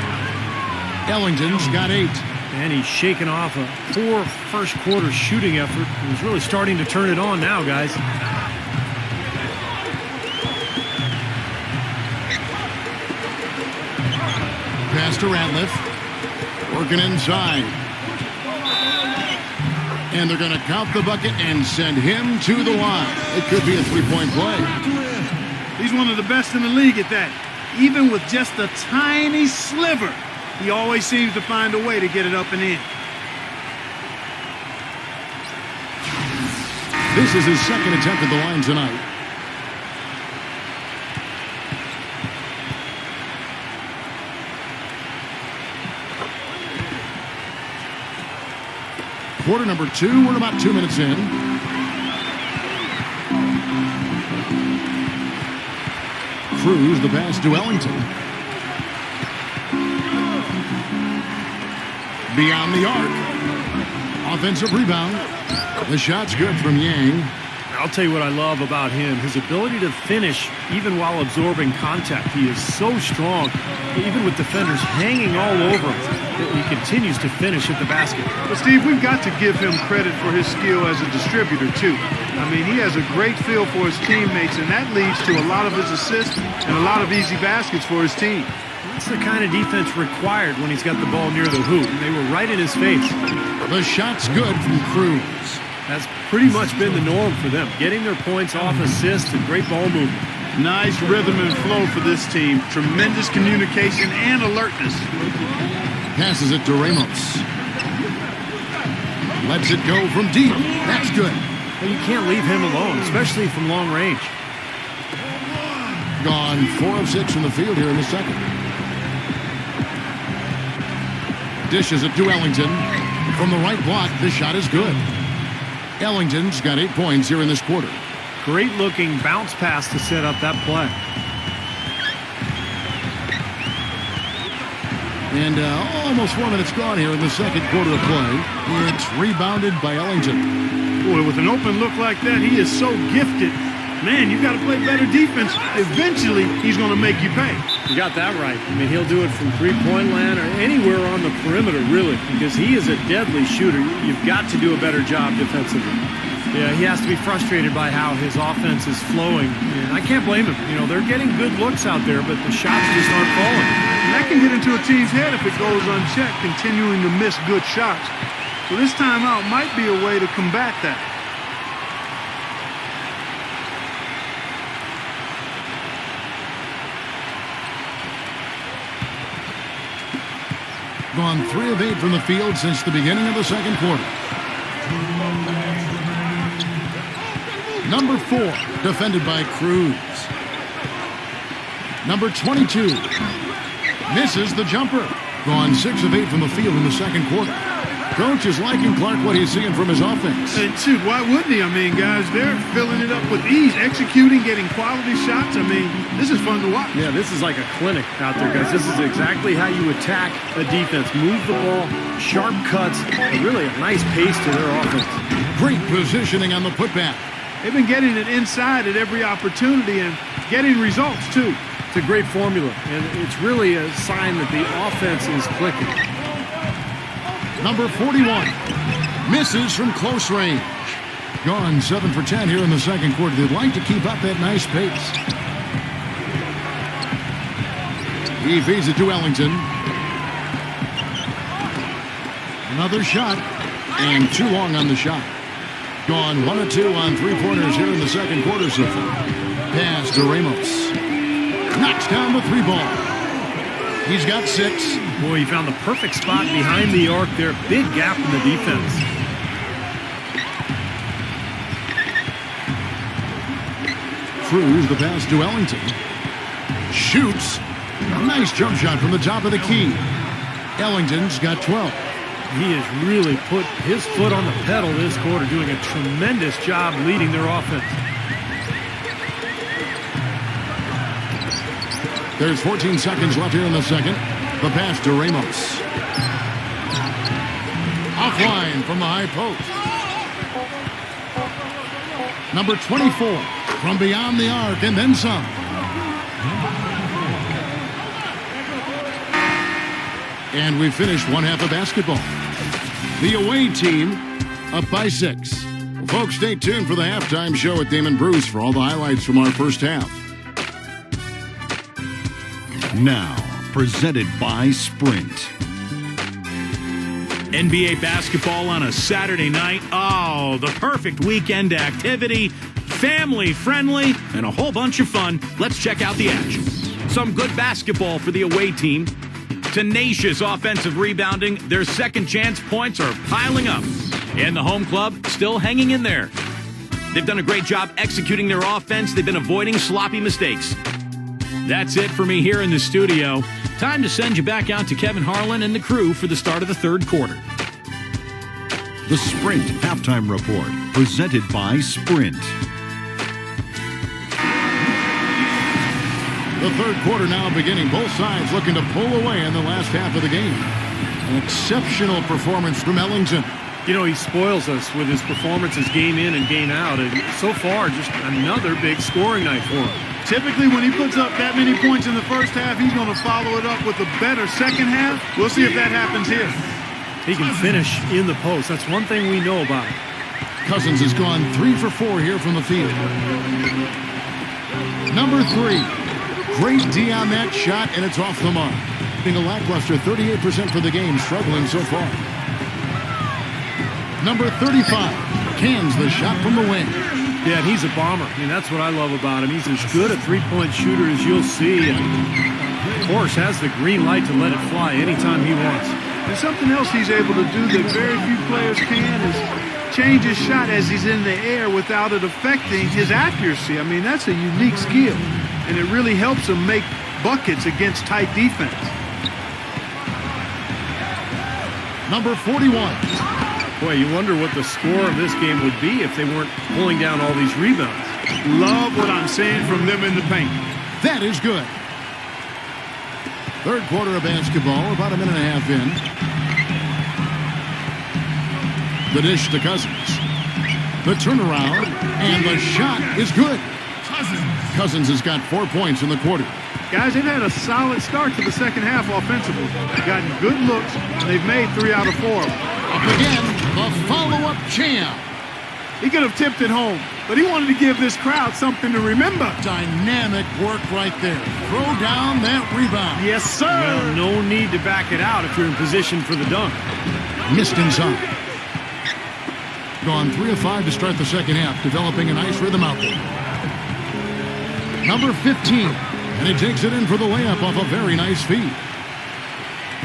Ellington's got 8. And he's shaking off a poor first quarter shooting effort. He's really starting to turn it on now, guys. Pass to Ratliff. Working inside. And they're going to count the bucket and send him to the line. It could be a 3-point play. He's one of the best in the league at that. Even with just a tiny sliver, he always seems to find a way to get it up and in. This is his second attempt at the line tonight. Quarter number 2, we're about 2 minutes in. Cruz, the pass to Ellington. Beyond the arc. Offensive rebound. The shot's good from Yang. I'll tell you what I love about him, his ability to finish even while absorbing contact. He is so strong, even with defenders hanging all over him. He continues to finish at the basket. But Steve, we've got to give him credit for his skill as a distributor too. I mean, he has a great feel for his teammates, and that leads to a lot of his assists and a lot of easy baskets for his team. That's the kind of defense required when he's got the ball near the hoop. They were right in his face. The shot's good from Cruz. That's pretty much been the norm for them, getting their points off assists and great ball movement. Nice rhythm and flow for this team. Tremendous communication and alertness. Passes it to Ramos. Lets it go from deep. That's good. Well, you can't leave him alone, especially from long range. Gone 4 of 6 from the field here in the second. Dishes it to Ellington. From the right block, this shot is good. Ellington's got 8 points here in this quarter. Great looking bounce pass to set up that play. And almost 4 minutes gone here in the second quarter of play. It's rebounded by Ellington. Boy, with an open look like that, he is so gifted. Man, you've got to play better defense. Eventually, he's going to make you pay. You got that right. I mean, he'll do it from three-point land or anywhere on the perimeter, really, because he is a deadly shooter. You've got to do a better job defensively. Yeah, he has to be frustrated by how his offense is flowing. And I can't blame him. You know, they're getting good looks out there, but the shots just aren't falling. And that can get into a team's head if it goes unchecked, continuing to miss good shots. So this timeout might be a way to combat that. Gone 3 of 8 from the field since the beginning of the second quarter. Number 4, defended by Cruz. Number 22, misses the jumper. Gone 6 of 8 from the field in the second quarter. Coach is liking Clark what he's seeing from his offense. And shoot, why wouldn't he? I mean, guys, they're filling it up with ease, executing, getting quality shots. I mean, this is fun to watch. Yeah, this is like a clinic out there, guys. This is exactly how you attack a defense. Move the ball, sharp cuts, really a nice pace to their offense. Great positioning on the putback. They've been getting it inside at every opportunity and getting results, too. It's a great formula, and it's really a sign that the offense is clicking. Number 41, misses from close range. Gone 7 for 10 here in the second quarter. They'd like to keep up that nice pace. He feeds it to Ellington. Another shot, and too long on the shot. Gone 1 of 2 on 3-pointers here in the second quarter so far. Pass to Ramos. Knocks down the 3 ball. He's got 6. Boy, he found the perfect spot behind the arc there. Big gap in the defense. Cruz, the pass to Ellington. Shoots. A nice jump shot from the top of the key. Ellington's got 12. He has really put his foot on the pedal this quarter, doing a tremendous job leading their offense. There's 14 seconds left here in the second. The pass to Ramos. Offline from the high post. Number 24 from beyond the arc and then some. And we finished one half of basketball. The away team up by 6. Well, folks, stay tuned for the halftime show at Damon Bruce for all the highlights from our first half. Now, presented by Sprint. NBA basketball on a Saturday night. Oh, the perfect weekend activity. Family friendly and a whole bunch of fun. Let's check out the action. Some good basketball for the away team. Tenacious offensive rebounding. Their second chance points are piling up. And the home club still hanging in there. They've done a great job executing their offense. They've been avoiding sloppy mistakes. That's it for me here in the studio. Time to send you back out to Kevin Harlan and the crew for the start of the third quarter. The Sprint Halftime Report, presented by Sprint. The third quarter now beginning. Both sides looking to pull away in the last half of the game. An exceptional performance from Ellington. You know, he spoils us with his performances game in and game out. And so far, just another big scoring night for him. Typically, when he puts up that many points in the first half, he's going to follow it up with a better second half. We'll see if that happens here. He can finish in the post. That's one thing we know about him. Cousins has gone 3 for 4 here from the field. Number 3. Great D on that shot, and it's off the mark. Being a lackluster 38% for the game, struggling so far. Number 35 cans the shot from the wing. Yeah, and he's a bomber. I mean, that's what I love about him. He's as good a three-point shooter as you'll see, and of course has the green light to let it fly anytime he wants. And something else he's able to do that very few players can is change his shot as he's in the air without it affecting his accuracy. I mean, that's a unique skill, and it really helps him make buckets against tight defense. Number 41. Boy, you wonder what the score of this game would be if they weren't pulling down all these rebounds. Love what I'm seeing from them in the paint. That is good. Third quarter of basketball, about a minute and a half in. The dish to Cousins. The turnaround, and the shot is good. Cousins has got 4 points in the quarter. Guys, they've had a solid start to the second half offensively. They've gotten good looks, and they've made 3 out of 4 of them. Up again, the follow-up jam. He could have tipped it home, but he wanted to give this crowd something to remember. Dynamic work right there. Throw down that rebound. Yes, sir. Well, no need to back it out if you're in position for the dunk. Missed inside. Gone 3 of 5 to start the second half, developing a nice rhythm out there. Number 15, and he takes it in for the layup off a very nice feed.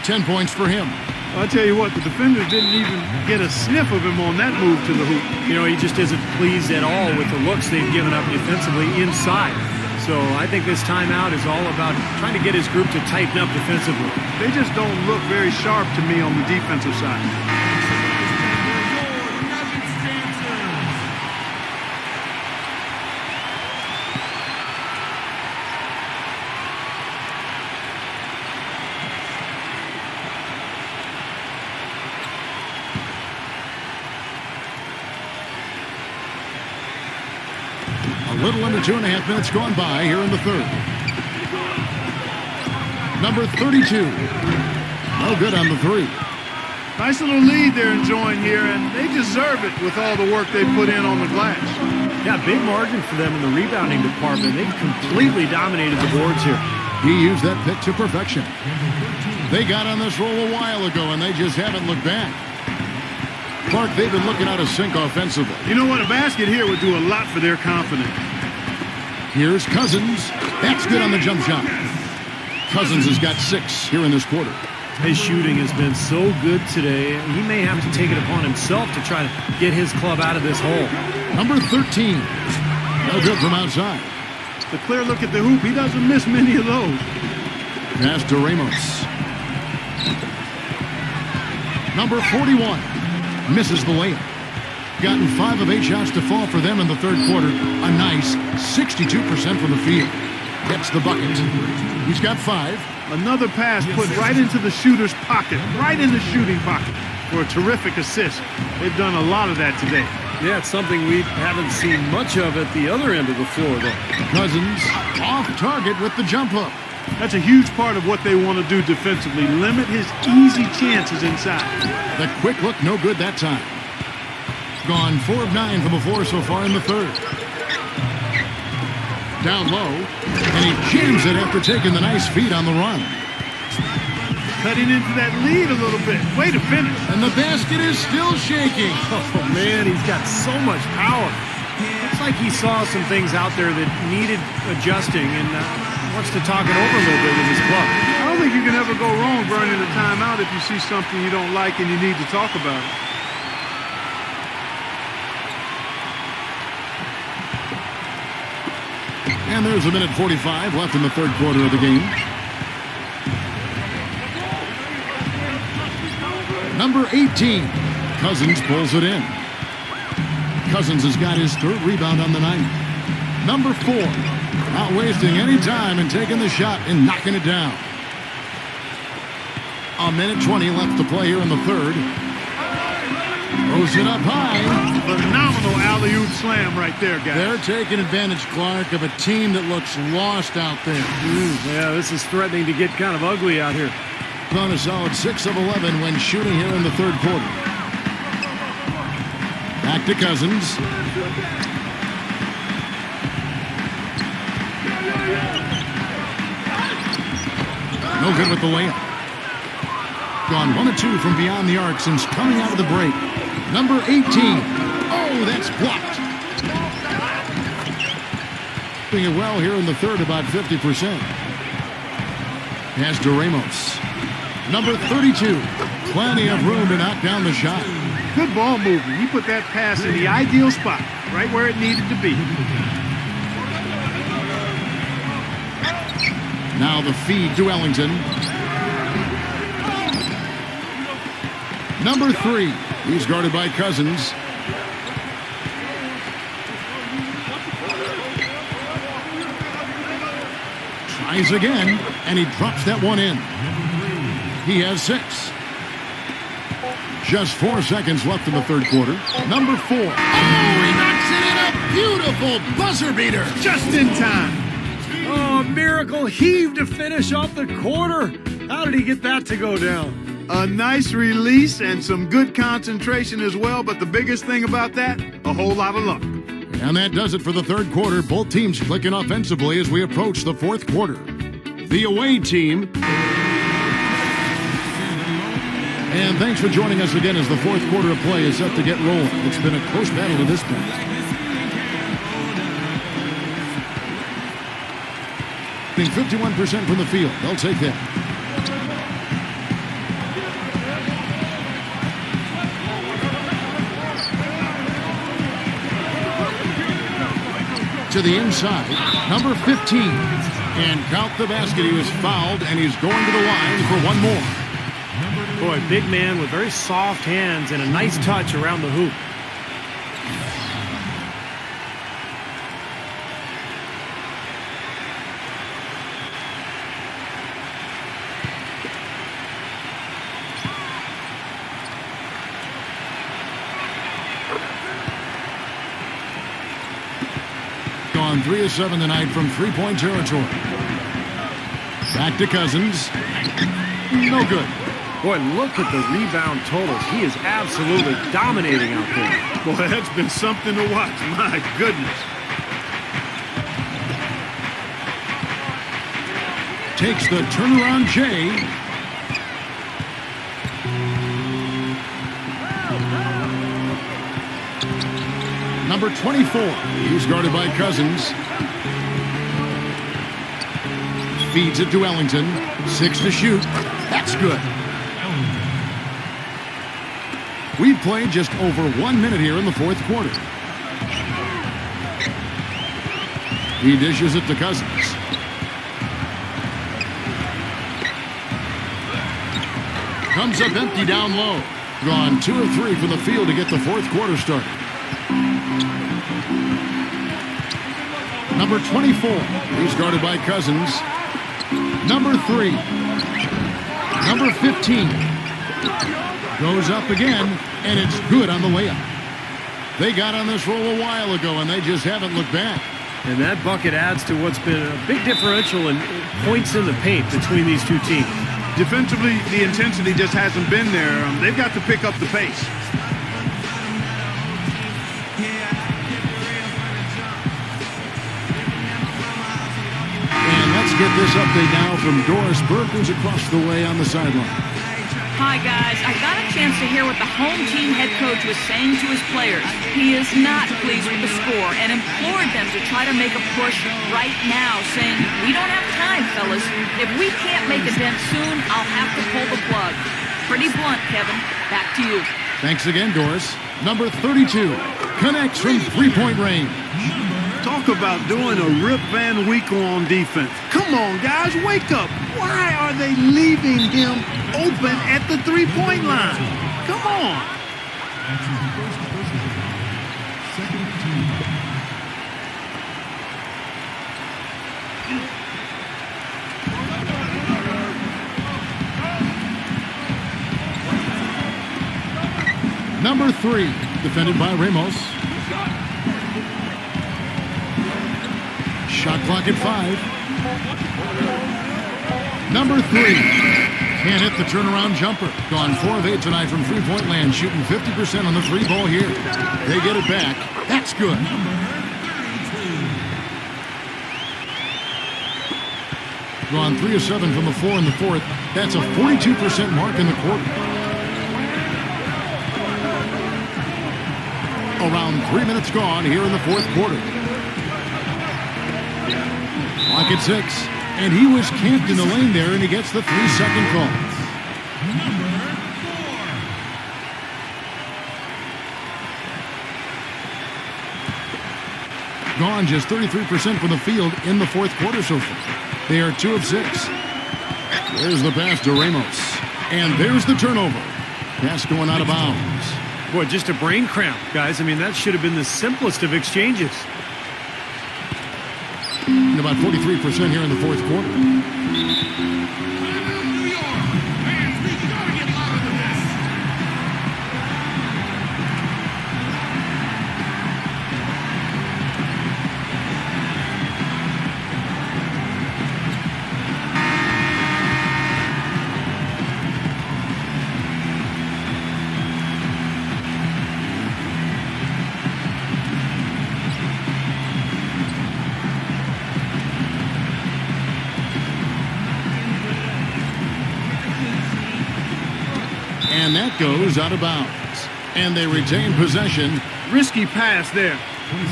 10 points for him. I'll tell you what, the defenders didn't even get a sniff of him on that move to the hoop. You know, he just isn't pleased at all with the looks they've given up defensively inside. So I think this timeout is all about trying to get his group to tighten up defensively. They just don't look very sharp to me on the defensive side. A little under 2.5 minutes gone by here in the third. Number 32. No good on the three. Nice little lead they're enjoying here, and they deserve it with all the work they put in on the glass. Yeah, big margin for them in the rebounding department. They've completely dominated the boards here. He used that pick to perfection. They got on this roll a while ago, and they just haven't looked back. Clark, they've been looking out of sync offensively. You know what? A basket here would do a lot for their confidence. Here's Cousins. That's good on the jump shot. Cousins has got 6 here in this quarter. His shooting has been so good today. He may have to take it upon himself to try to get his club out of this hole. Number 13. No good from outside. The clear look at the hoop. He doesn't miss many of those. Pass to Ramos. Number 41. Misses the layup. Gotten 5 of 8 shots to fall for them in the third quarter. A nice 62% from the field. Gets the bucket. He's got 5. Another pass put right into the shooter's pocket, right in the shooting pocket for a terrific assist. They've done a lot of that today. Yeah, it's something we haven't seen much of at the other end of the floor, though. Cousins off target with the jump hook. That's a huge part of what they want to do defensively. Limit his easy chances inside. The quick look, no good that time. Gone 4 of 9 from the floor so far in the third. Down low, and he jams it after taking the nice feed on the run. Cutting into that lead a little bit. Way to finish. And the basket is still shaking. Oh, man, he's got so much power. Looks like he saw some things out there that needed adjusting and wants to talk it over a little bit with his club. I don't think you can ever go wrong burning a timeout if you see something you don't like and you need to talk about it. And there's a minute 45 left in the third quarter of the game. Number 18. Cousins pulls it in. Cousins has got his third rebound on the night. Number 4. Not wasting any time and taking the shot and knocking it down. A minute 20 left to play here in the third. Throws it up high. Phenomenal alley-oop slam right there, guys. They're taking advantage, Clark, of a team that looks lost out there. Yeah, this is threatening to get kind of ugly out here. On a solid 6 of 11 when shooting here in the third quarter. Back to Cousins. No good with the layup. Gone 1 of 2 from beyond the arc since coming out of the break. Number 18. Oh, that's blocked. Doing it well here in the third, about 50%. Pass to Ramos. Number 32. Plenty of room to knock down the shot. Good ball movement. He put that pass in the ideal spot, right where it needed to be. Now the feed to Ellington. Number 3. He's guarded by Cousins. Tries again, and he drops that one in. He has 6. Just 4 seconds left in the third quarter. Number 4. Oh, he knocks it in, a beautiful buzzer beater. Just in time. Oh, miracle heave to finish off the quarter. How did he get that to go down? A nice release and some good concentration as well, but the biggest thing about that, a whole lot of luck. And that does it for the third quarter. Both teams clicking offensively as we approach the fourth quarter. The away team. And thanks for joining us again as the fourth quarter of play is set to get rolling. It's been a close battle to this point. Being 51% from the field. They'll take that. To the inside, number 15. And count the basket. He was fouled, and he's going to the line for one more. Boy, big man with very soft hands and a nice touch around the hoop. Gone 3 of 7 tonight from three-point territory. Back to Cousins. No good. Boy, look at the rebound totals. He is absolutely dominating out there. Boy, that's been something to watch. My goodness. Takes the turnaround Jay. Number 24. He's guarded by Cousins. Feeds it to Ellington. 6 to shoot. That's good. We've played just over 1 minute here in the fourth quarter. He dishes it to Cousins. Comes up empty down low. Gone 2 of 3 from the field to get the fourth quarter started. Number 24. He's guarded by Cousins. Number 3. Number 15. Goes up again, and it's good on the layup. They got on this roll a while ago, and they just haven't looked back. And that bucket adds to what's been a big differential in points in the paint between these two teams. Defensively, the intensity just hasn't been there. They've got to pick up the pace. And let's get this update now from Doris Burke, who's across the way on the sideline. Hi, guys. I got a chance to hear what the home team head coach was saying to his players. He is not pleased with the score and implored them to try to make a push right now, saying, "We don't have time, fellas. If we can't make a dent soon, I'll have to pull the plug." Pretty blunt, Kevin. Back to you. Thanks again, Doris. Number 32 connects from three-point range. Talk about doing a Rip Van Winkle on defense. Come on, guys, wake up. Why are they leaving him open at the three-point line? Come on. Number 3, defended by Ramos. Shot clock at 5. Number 3. Can't hit the turnaround jumper. Gone 4 of 8 tonight from three-point land, shooting 50% on the 3 ball here. They get it back. That's good. Gone 3 of 7 from the floor in the fourth. That's a 42% mark in the quarter. Around 3 minutes gone here in the fourth quarter. Clock at 6. And he was camped in the lane there, and he gets the 3-second call. Gone just 33% from the field in the fourth quarter so far. They are 2 of 6. There's the pass to Ramos. And there's the turnover. Pass going out of bounds. Boy, just a brain cramp, guys. I mean, that should have been the simplest of exchanges. And about 43% here in the fourth quarter. And that goes out of bounds. And they retain possession. Risky pass there.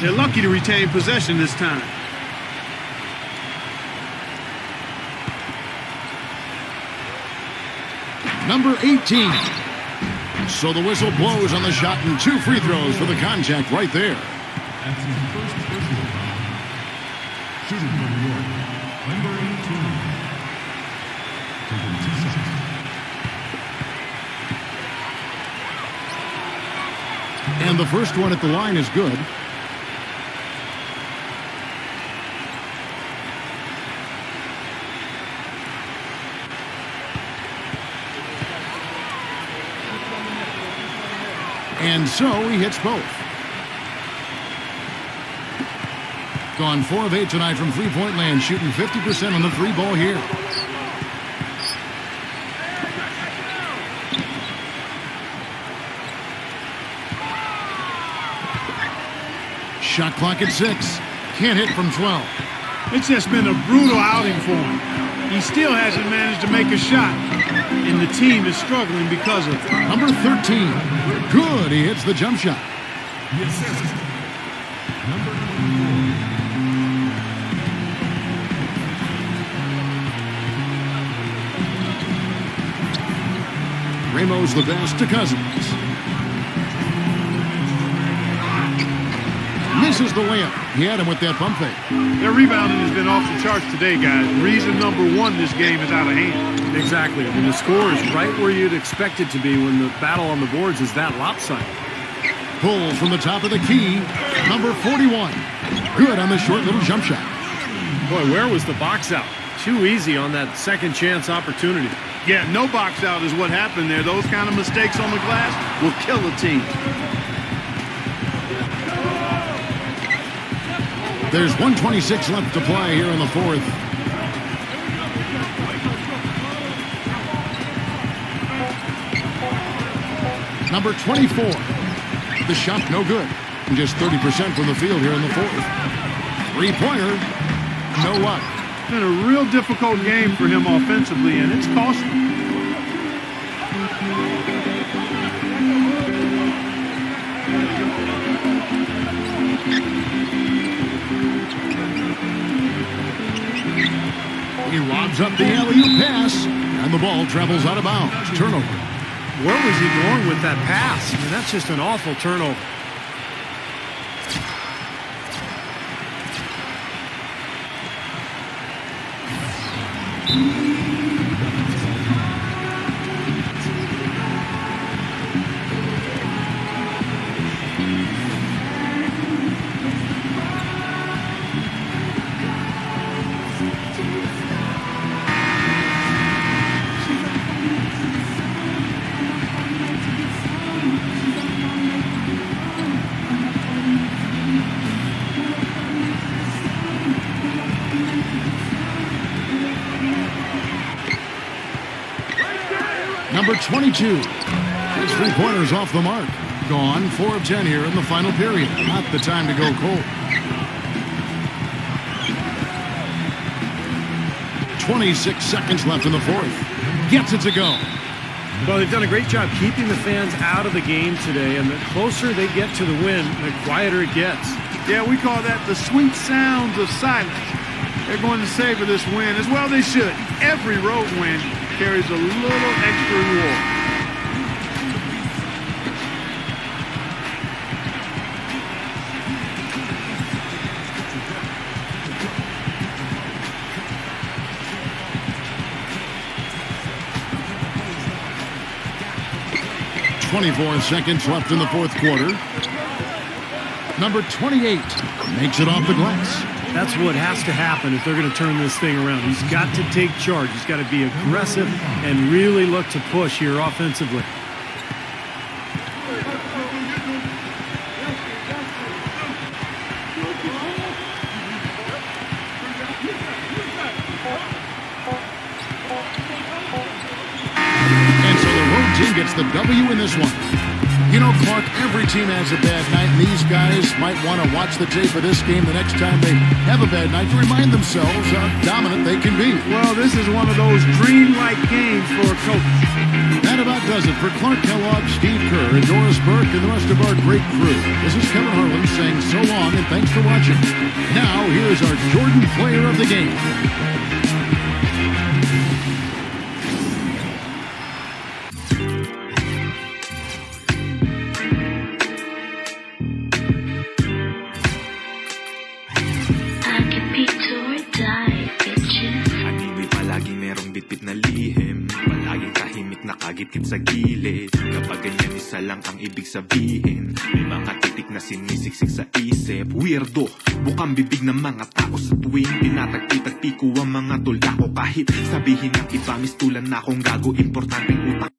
They're lucky to retain possession this time. Number 18. So the whistle blows on the shot and 2 free throws for the contact right there. That's his first personal foul. Shooting for New York, number 18. Taking 2 shots. And the first one at the line is good. And so he hits both. Gone 4 of 8 tonight from three-point land, shooting 50% on the free ball here. Shot clock at 6. Can't hit from 12. It's just been a brutal outing for him. He still hasn't managed to make a shot, and the team is struggling because of it. Number 13. Good. He hits the jump shot. The assist. Number 24. Ramos the best to Cousins. Misses the layup. He had him with that pump fake. Their rebounding has been off the charts today, guys. Reason number 1, this game is out of hand. Exactly. I mean, the score is right where you'd expect it to be when the battle on the boards is that lopsided. Pulls from the top of the key. Number 41. Good on the short little jump shot. Boy, where was the box out? Too easy on that second chance opportunity. Yeah, no box out is what happened there. Those kind of mistakes on the glass will kill a team. There's 1:26 left to play here in the fourth. Number 24. The shot no good. And just 30% from the field here in the fourth. Three-pointer, no luck. It's been a real difficult game for him offensively, and it's costly. He lobs up the alley-oop pass, and the ball travels out of bounds. Turnover. Where was he going with that pass? I mean, that's just an awful turnover. Number 22. His three-pointers off the mark. Gone 4 of 10 here in the final period. Not the time to go cold. 26 seconds left in the fourth. Gets it to go. Well, they've done a great job keeping the fans out of the game today, and the closer they get to the win, the quieter it gets. Yeah, we call that the sweet sounds of silence. they're going to savor this win, as well they should. Every road win carries a little extra reward. .24 seconds left in the fourth quarter. Number 28 makes it off the glass. That's what has to happen if they're going to turn this thing around. He's got to take charge. He's got to be aggressive and really look to push here offensively. And so the road team gets the W in this one. You know, Clark, every team has a bad night, and these guys might want to watch the tape of this game the next time they have a bad night to remind themselves how dominant they can be. Well, this is one of those dreamlike games for a coach. That about does it for Clark Kellogg, Steve Kerr, and Doris Burke, and the rest of our great crew. This is Kevin Harlan saying so long, and thanks for watching. Now, here's our Jordan player of the game. Git sa gilid. Kapag ganyan isa lang ang ibig sabihin, may mga titik na sinisiksik sa isip. Weirdo, bukang bibig ng mga tao sa tuwing pinatagpi-tagpi ko ang mga tulda ko. Kahit sabihin ng iba, mistulan na akong gago, importanteng utak.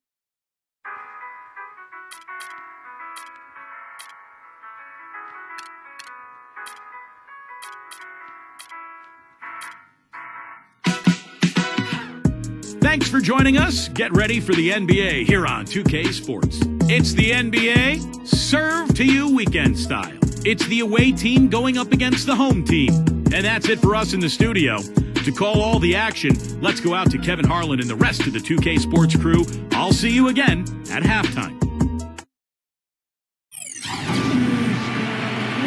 Thanks for joining us. Get ready for the NBA here on 2K Sports. It's the NBA served to you weekend style. It's the away team going up against the home team. And that's it for us in the studio. To call all the action, let's go out to Kevin Harlan and the rest of the 2K Sports crew. I'll see you again at halftime.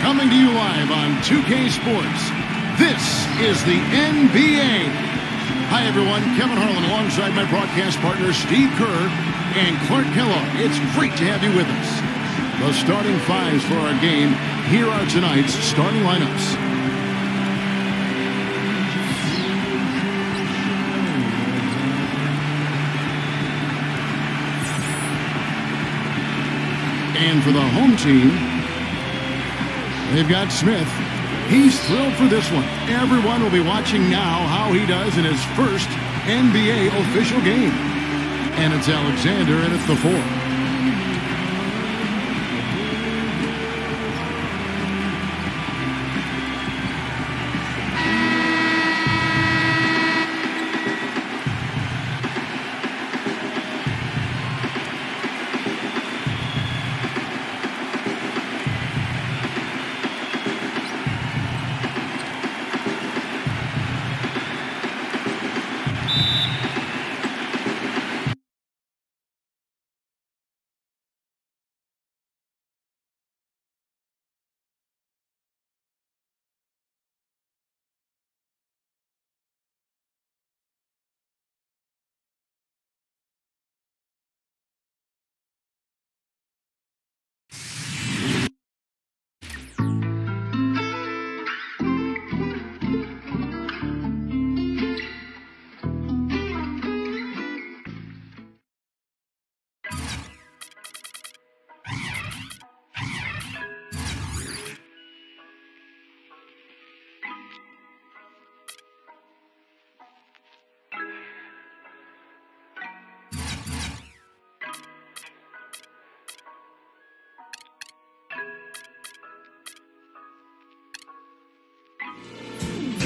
Coming to you live on 2K Sports, this is the NBA. Hi, everyone. Kevin Harlan alongside my broadcast partner, Steve Kerr and Clark Kellogg. It's great to have you with us. The starting fives for our game. Here are tonight's starting lineups. And for the home team, they've got Smith. He's thrilled for this one. Everyone will be watching now how he does in his first NBA official game. And it's Alexander, and it's the 4.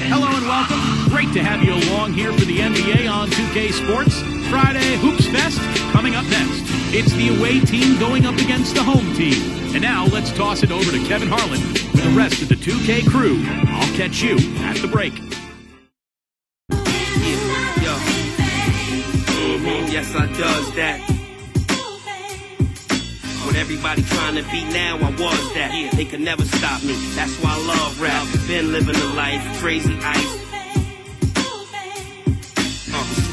Hello and welcome. Great to have you along here for the NBA on 2K Sports. Friday Hoops Fest coming up next. It's the away team going up against the home team. And now let's toss it over to Kevin Harlan with the rest of the 2K crew. I'll catch you at the break. Yes, I does that. When everybody trying to be now, I was that. They could never stop me. That's why I love rap. Been living the life, crazy ice.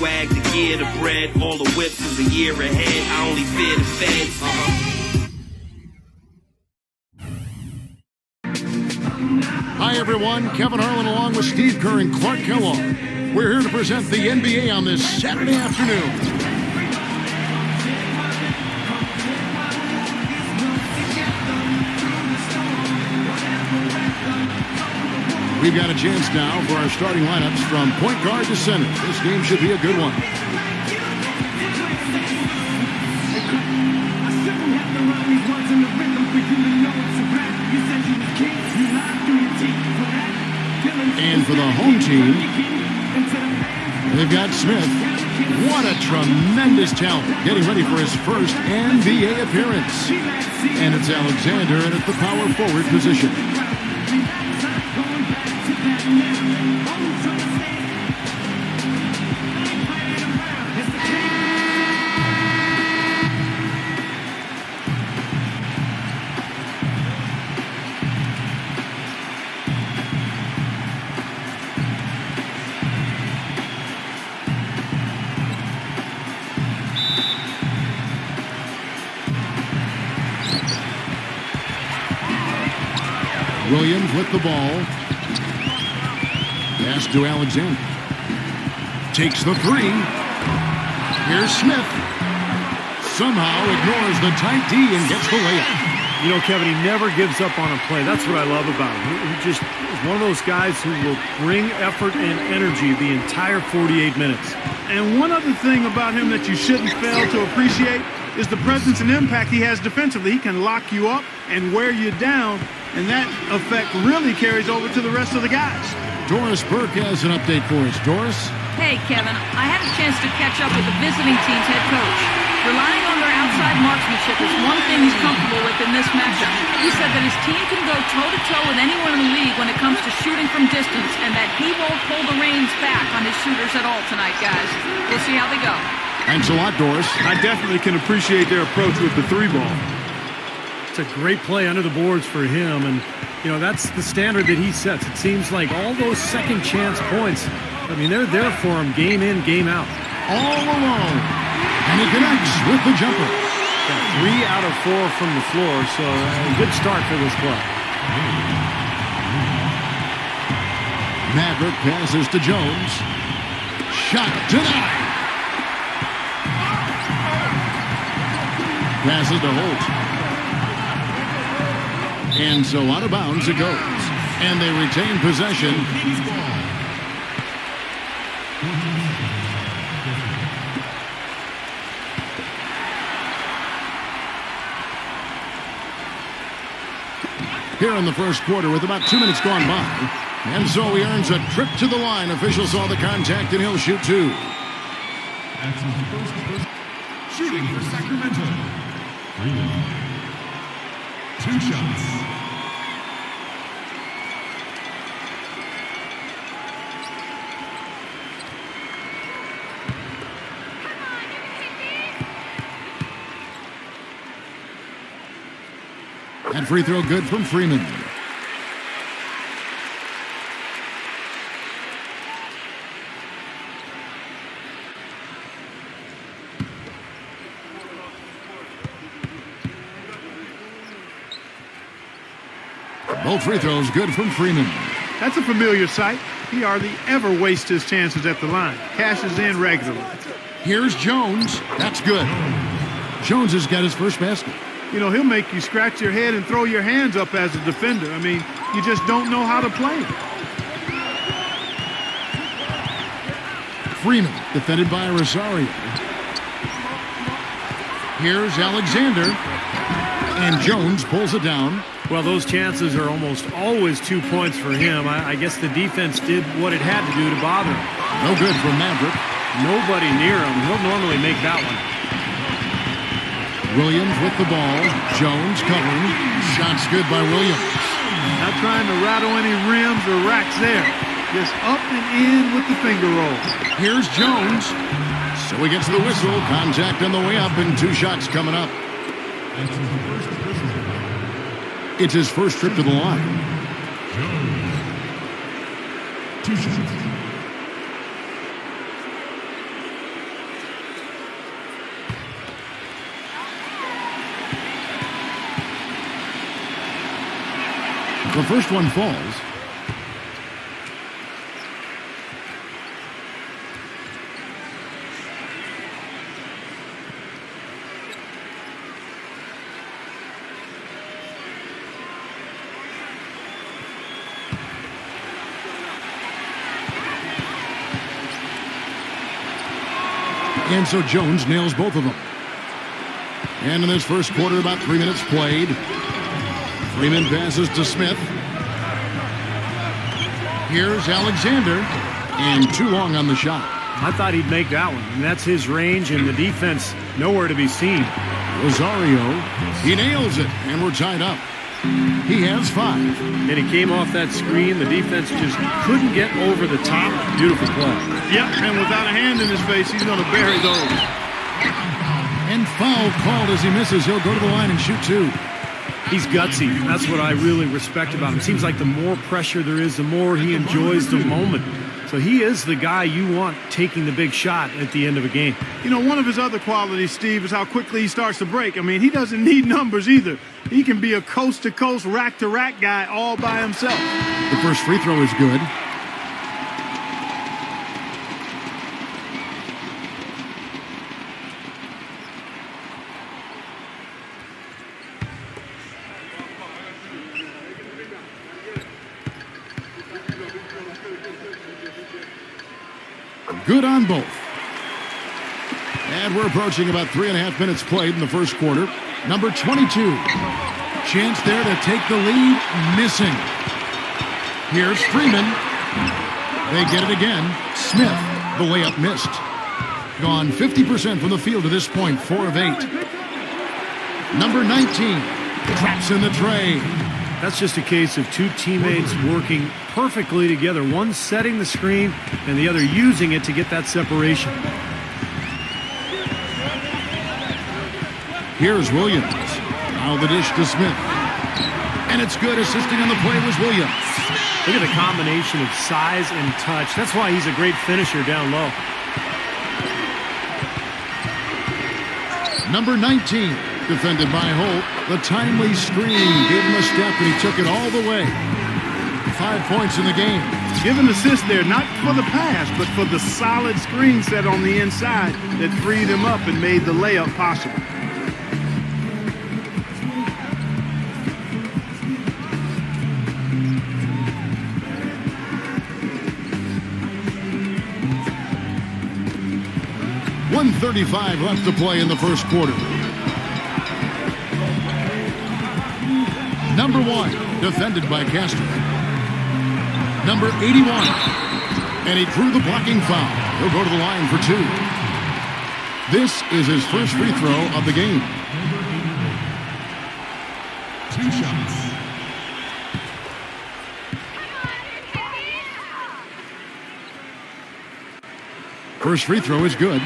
swag, the gear, the bread. All the whips is a year ahead. I only fear the feds. Hi, everyone. Kevin Harlan along with Steve Kerr and Clark Kellogg. We're here to present the NBA on this Saturday afternoon. We've got a chance now for our starting lineups from point guard to center. This game should be a good one. And for the home team, they've got Smith. What a tremendous talent, getting ready for his first NBA appearance. And it's Alexander at the power forward position. Williams with the ball. Pass to Alexander. Takes the three. Here's Smith. Somehow ignores the tight D and gets the layup. You know, Kevin, he never gives up on a play. That's what I love about him. He just is one of those guys who will bring effort and energy the entire 48 minutes. And one other thing about him that you shouldn't fail to appreciate is the presence and impact he has defensively. He can lock you up and wear you down, and that effect really carries over to the rest of the guys. Doris Burke has an update for us. Doris? Hey, Kevin, I had a chance to catch up with the visiting team's head coach. Relying on their outside marksmanship is one thing he's comfortable with in this matchup. He said that his team can go toe-to-toe with anyone in the league when it comes to shooting from distance, and that he won't pull the reins back on his shooters at all tonight, guys. We'll see how they go. Thanks a lot, Doris. I definitely can appreciate their approach with the three ball. It's a great play under the boards for him, and you know that's the standard that he sets. It seems like all those second chance points, I mean, they're there for him game in, game out. All alone, and he connects with the jumper. Got 3 out of 4 from the floor, so a good start for this club. Maverick passes to Jones. Shot denied. Passes to Holt. And so out of bounds it goes. And they retain possession. Here in the first quarter with about 2 minutes gone by. And so he earns a trip to the line. Officials saw the contact and he'll shoot 2. Shooting for Sacramento. 2 shots. That free throw good from Freeman. Both free throws good from Freeman. That's a familiar sight. He hardly ever wastes his chances at the line. Cashes in regularly. Here's Jones. That's good. Jones has got his first basket. You know, he'll make you scratch your head and throw your hands up as a defender. I mean, you just don't know how to play. Freeman, defended by Rosario. Here's Alexander. And Jones pulls it down. Well, those chances are almost always 2 points for him. I guess the defense did what it had to do to bother him. No good for Maverick. Nobody near him. He'll normally make that one. Williams with the ball. Jones covering. Shots good by Williams. Not trying to rattle any rims or racks there. Just up and in with the finger roll. Here's Jones. So he gets the whistle. Contact on the way up and 2 shots coming up. It's his first trip to the line. Jones. 2 shots. The first one falls. And so Jones nails both of them. And in this first quarter, about 3 minutes played. Freeman passes to Smith. Here's Alexander. And too long on the shot. I thought he'd make that one. And that's his range, and the defense nowhere to be seen. Rosario, he nails it, and we're tied up. He has 5. And he came off that screen. The defense just couldn't get over the top. Beautiful play. Yep, and without a hand in his face, he's going to bury those. And foul called as he misses. He'll go to the line and shoot 2. He's gutsy. That's what I really respect about him. Seems like the more pressure there is, the more he enjoys the moment. So he is the guy you want taking the big shot at the end of a game. You know, one of his other qualities, Steve, is how quickly he starts to break. I mean, he doesn't need numbers either. He can be a coast-to-coast, rack-to-rack guy all by himself. The first free throw is good. Good on both. And we're approaching about 3.5 minutes played in the first quarter. Number 22. Chance there to take the lead. Missing. Here's Freeman. They get it again. Smith. The layup missed. Gone 50% from the field to this point. 4 of 8. Number 19. Traps in the tray. That's just a case of two teammates working perfectly together. One setting the screen and the other using it to get that separation. Here's Williams. Now the dish to Smith. And it's good. Assisting on the play was Williams. Look at the combination of size and touch. That's why he's a great finisher down low. Number 19. Defended by Holt. The timely screen gave him a step, and he took it all the way. 5 points in the game. Give an assist there, not for the pass, but for the solid screen set on the inside that freed him up and made the layup possible. .135 left to play in the first quarter. Number 1, defended by Castro. Number 81. And he drew the blocking foul. He'll go to the line for 2. This is his first free throw of the game. 2 shots. First free throw is good.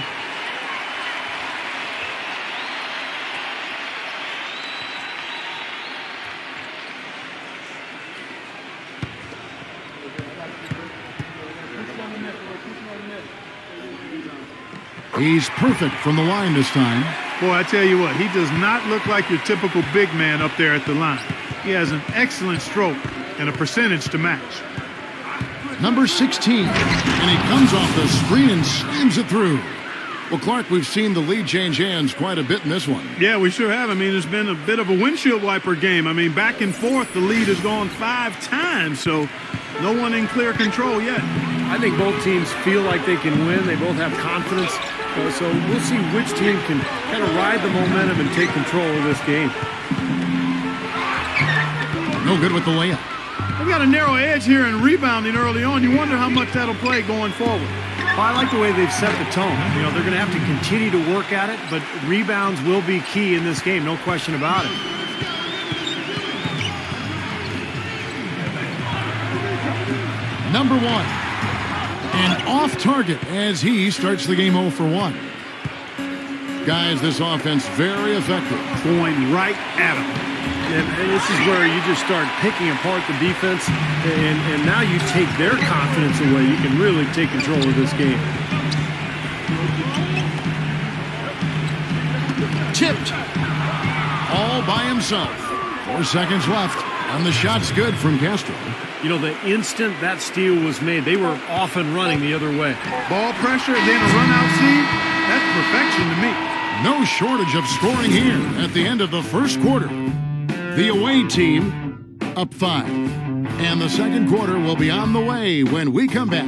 He's perfect from the line this time. Boy, I tell you what, he does not look like your typical big man up there at the line. He has an excellent stroke and a percentage to match. Number 16, and he comes off the screen and slams it through. Well, Clark, we've seen the lead change hands quite a bit in this one. Yeah, we sure have. I mean, it's been a bit of a windshield wiper game. I mean, back and forth, the lead has gone 5 times, so no one in clear control yet. I think both teams feel like they can win. They both have confidence. So we'll see which team can kind of ride the momentum and take control of this game. No good with the layup. They've got a narrow edge here in rebounding early on. You wonder how much that'll play going forward. Well, I like the way they've set the tone. You know, they're going to have to continue to work at it, but rebounds will be key in this game, no question about it. Number 1. And off target as he starts the game 0 for 1. Guys, this offense very effective. Going right at him. And this is where you just start picking apart the defense, and now you take their confidence away. You can really take control of this game. Tipped. All by himself. 4 seconds left. And the shot's good from Castro. You know, the instant that steal was made, they were off and running the other way. Ball pressure, then a run-out seam. That's perfection to me. No shortage of scoring here at the end of the first quarter. The away team up 5. And the second quarter will be on the way when we come back.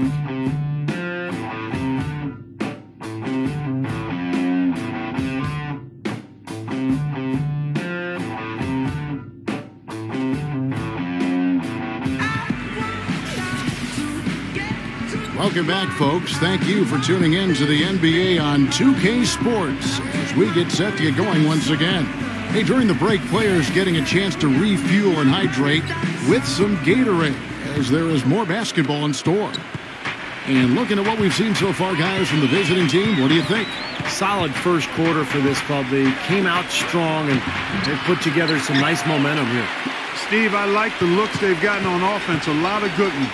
Welcome back, folks. Thank you for tuning in to the NBA on 2K Sports as we get set to get going once again. Hey, during the break, players getting a chance to refuel and hydrate with some Gatorade as there is more basketball in store. And looking at what we've seen so far, guys, from the visiting team, what do you think? Solid first quarter for this club. They came out strong and they put together some nice momentum here. Steve, I like the looks they've gotten on offense. A lot of good ones.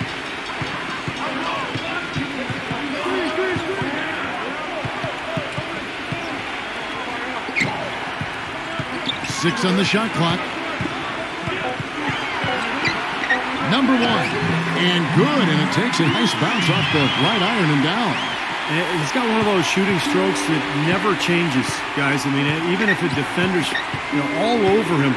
Six on the shot clock. Number 1. And good. And it takes a nice bounce off the right iron and down. And he's got one of those shooting strokes that never changes, guys. I mean, even if a defender's all over him,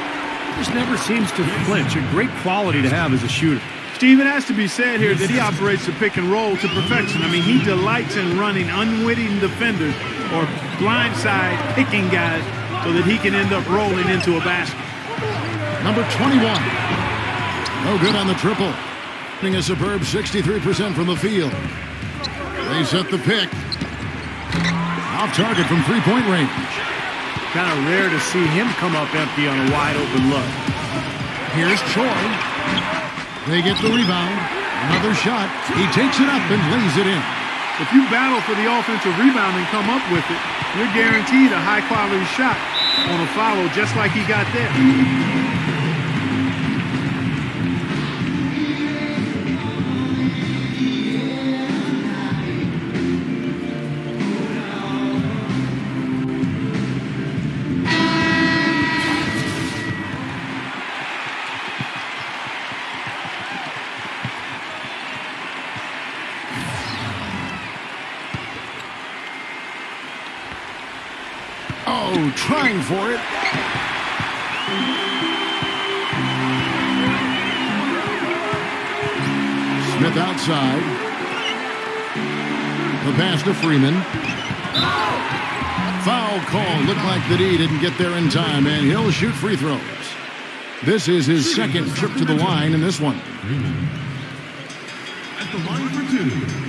just never seems to flinch. A great quality to have as a shooter. Steve, it has to be said here that he operates the pick and roll to perfection. I mean, he delights in running unwitting defenders or blindside picking guys so that he can end up rolling into a basket. Number 21. No good on the triple. Hitting a superb 63% from the field. They set the pick. Off target from three-point range. Kind of rare to see him come up empty on a wide-open look. Here's Choi. They get the rebound. Another shot. He takes it up and lays it in. If you battle for the offensive rebound and come up with it, you're guaranteed a high-quality shot on a follow just like he got there. Oh, trying for it. Smith outside. The pass to Freeman. Foul call. Looked like the D didn't get there in time, and he'll shoot free throws. This is his second trip to the line in this one. Freeman at the line for 2.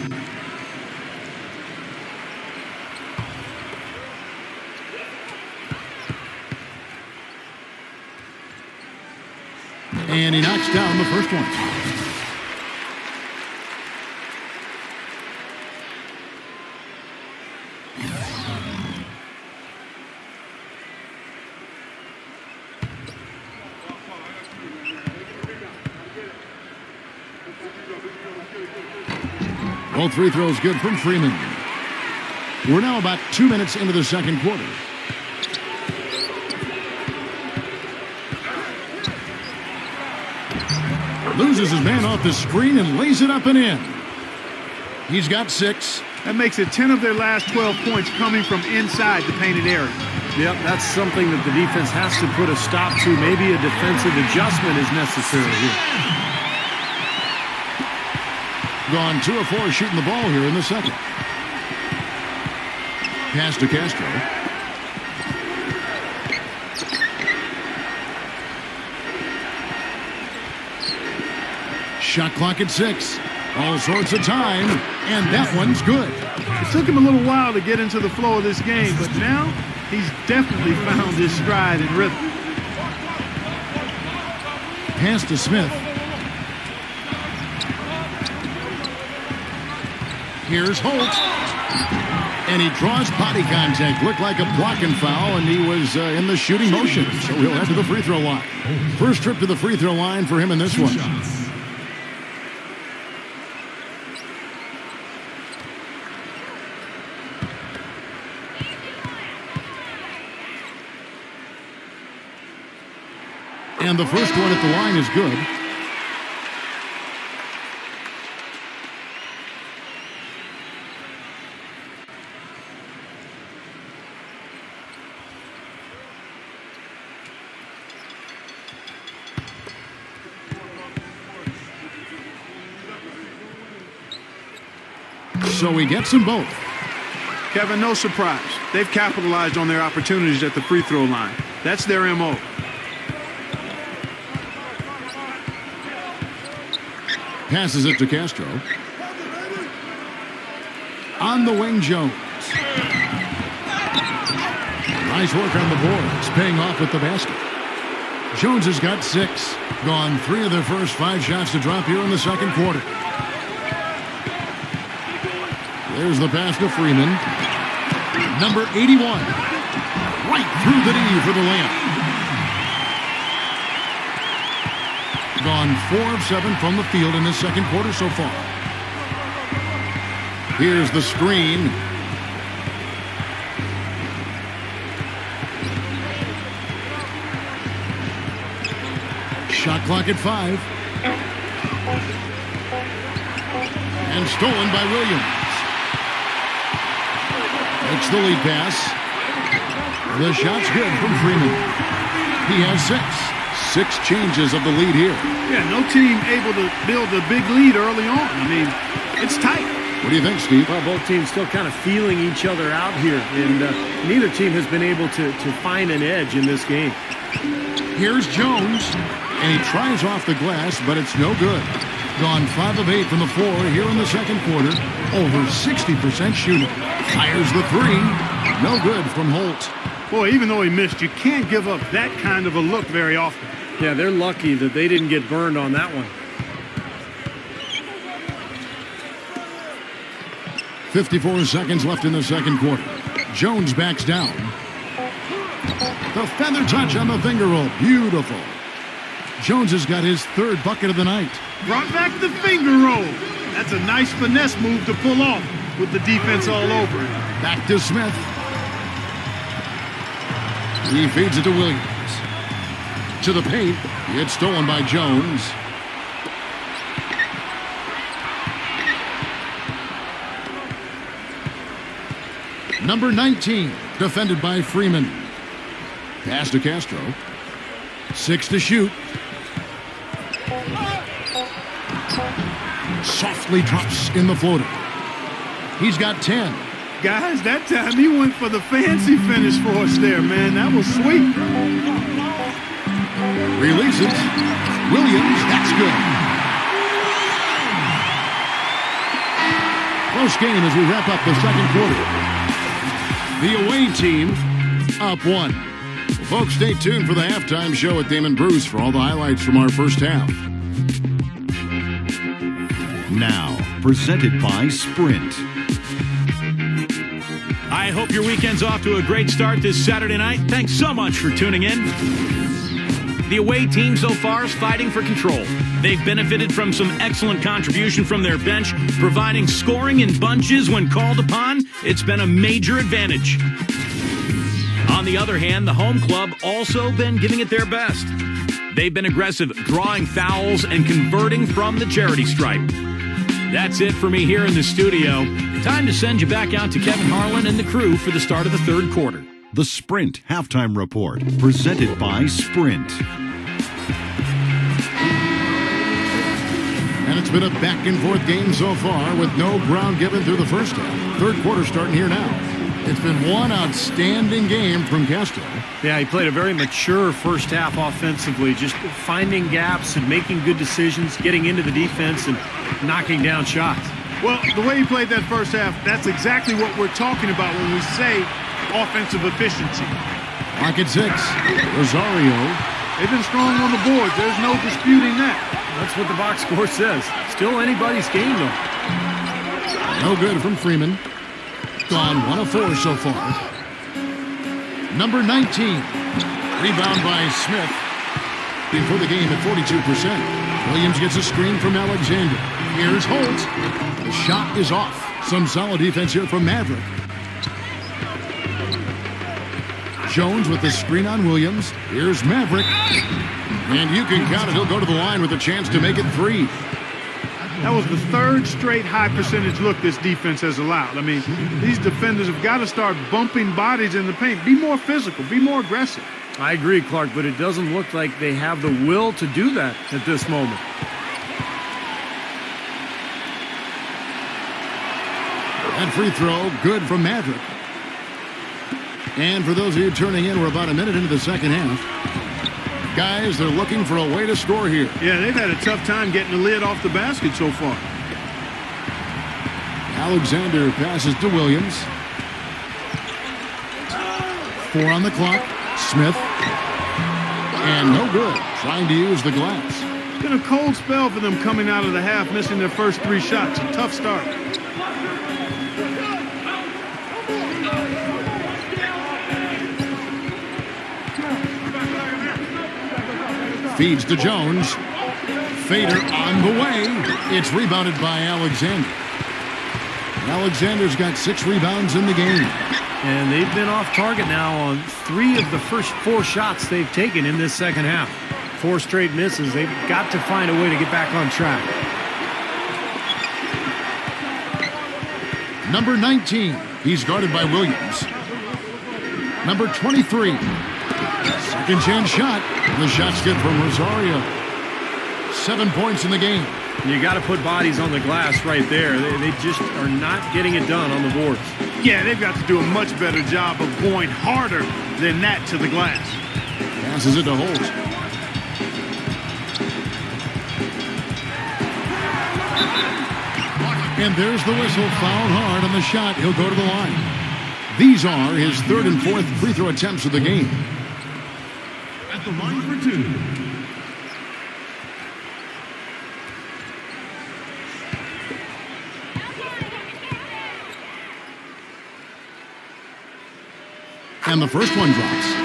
And he knocks down the first one. Both free throws good from Freeman. We're now about 2 minutes into the second quarter. Loses his man off the screen and lays it up and in. He's got 6. That makes it 10 of their last 12 points coming from inside the painted area. Yep, that's something that the defense has to put a stop to. Maybe a defensive adjustment is necessary here. Gone 2 of 4 shooting the ball here in the second. Pass to Castro. Shot clock at 6. All sorts of time, and that one's good. It took him a little while to get into the flow of this game, but now he's definitely found his stride and rhythm. Pass to Smith. Here's Holt. And he draws body contact. Looked like a blocking foul, and he was in the shooting motion. So he'll head to the free throw line. First trip to the free throw line for him in this one. And the first one at the line is good. So he gets them both. Kevin, no surprise. They've capitalized on their opportunities at the free throw line. That's their MO. Passes it to Castro. On the wing, Jones. Nice work on the boards, paying off with the basket. Jones has got 6. Gone 3 of their first 5 shots to drop here in the second quarter. There's the pass to Freeman. Number 81. Right through the knee for the layup. Gone 4 of 7 from the field in this second quarter so far. Here's the screen. Shot clock at 5. And stolen by Williams. Makes the lead pass. The shot's good from Freeman. He has 6. 6 changes of the lead here. Yeah, no team able to build a big lead early on. I mean, it's tight. What do you think, Steve? Well, both teams still kind of feeling each other out here, and neither team has been able to find an edge in this game. Here's Jones, and he tries off the glass, but it's no good. Gone 5 of 8 from the floor here in the second quarter. Over 60% shooting. Fires the 3. No good from Holt. Boy, even though he missed, you can't give up that kind of a look very often. Yeah, they're lucky that they didn't get burned on that one. 54 seconds left in the second quarter. Jones backs down. The feather touch on the finger roll. Beautiful. Jones has got his 3rd bucket of the night. Brought back the finger roll. That's a nice finesse move to pull off with the defense all over it. Back to Smith. He feeds it to Williams. To the paint. It's stolen by Jones. Number 19, defended by Freeman. Pass to Castro. 6 to shoot. Softly drops in the floater. He's got 10. Guys, that time he went for the fancy finish for us there, man. That was sweet. Releases. Williams, that's good. Close game as we wrap up the second quarter. The away team up 1. Folks, stay tuned for the halftime show with Damon Bruce for all the highlights from our first half. Now, presented by Sprint. I hope your weekend's off to a great start this Saturday night. Thanks so much for tuning in. The away team so far is fighting for control. They've benefited from some excellent contribution from their bench, providing scoring in bunches when called upon. It's been a major advantage. On the other hand, the home club also been giving it their best. They've been aggressive, drawing fouls and converting from the charity stripe. That's it for me here in the studio. Time to send you back out to Kevin Harlan and the crew for the start of the third quarter. The Sprint Halftime Report, presented by Sprint. And it's been a back-and-forth game so far with no ground given through the first half. Third quarter starting here now. It's been one outstanding game from Castro. Yeah, he played a very mature first half offensively, just finding gaps and making good decisions, getting into the defense and knocking down shots. Well, the way he played that first half, that's exactly what we're talking about when we say offensive efficiency. Clock at 6. Rosario. They've been strong on the boards. There's no disputing that. That's what the box score says. Still anybody's game, though. No good from Freeman. Gone 1 of 4 so far. Number 19. Rebound by Smith. Before the game at 42%. Williams gets a screen from Alexander. Here's Holt. The shot is off. Some solid defense here from Maverick. Jones with the screen on Williams. Here's Maverick. And you can count it. He'll go to the line with a chance to make it 3. That was the third straight high percentage look this defense has allowed. I mean, these defenders have got to start bumping bodies in the paint. Be more physical. Be more aggressive. I agree, Clark, but it doesn't look like they have the will to do that at this moment. That free throw, good from Maverick. And for those of you turning in, we're about a minute into the second half. Guys, they're looking for a way to score here. Yeah, they've had a tough time getting the lid off the basket so far. Alexander passes to Williams. 4 on the clock. Smith. And no good. Trying to use the glass. It's been a cold spell for them coming out of the half, missing their first 3 shots. A tough start. Feeds to Jones. Fader on the way. It's rebounded by Alexander. Alexander's got 6 rebounds in the game. And they've been off target now on 3 of the first 4 shots they've taken in this second half. 4 straight misses. They've got to find a way to get back on track. Number 19. He's guarded by Williams. Number 23. Second chance shot. The shot's good from Rosario. 7 points in the game. You got to put bodies on the glass right there. They just are not getting it done on the boards. Yeah, they've got to do a much better job of going harder than that to the glass. Passes it to Holt. And there's the whistle. Fouled hard on the shot. He'll go to the line. These are his 3rd and 4th free throw attempts of the game. At the line for 2. And the first one drops.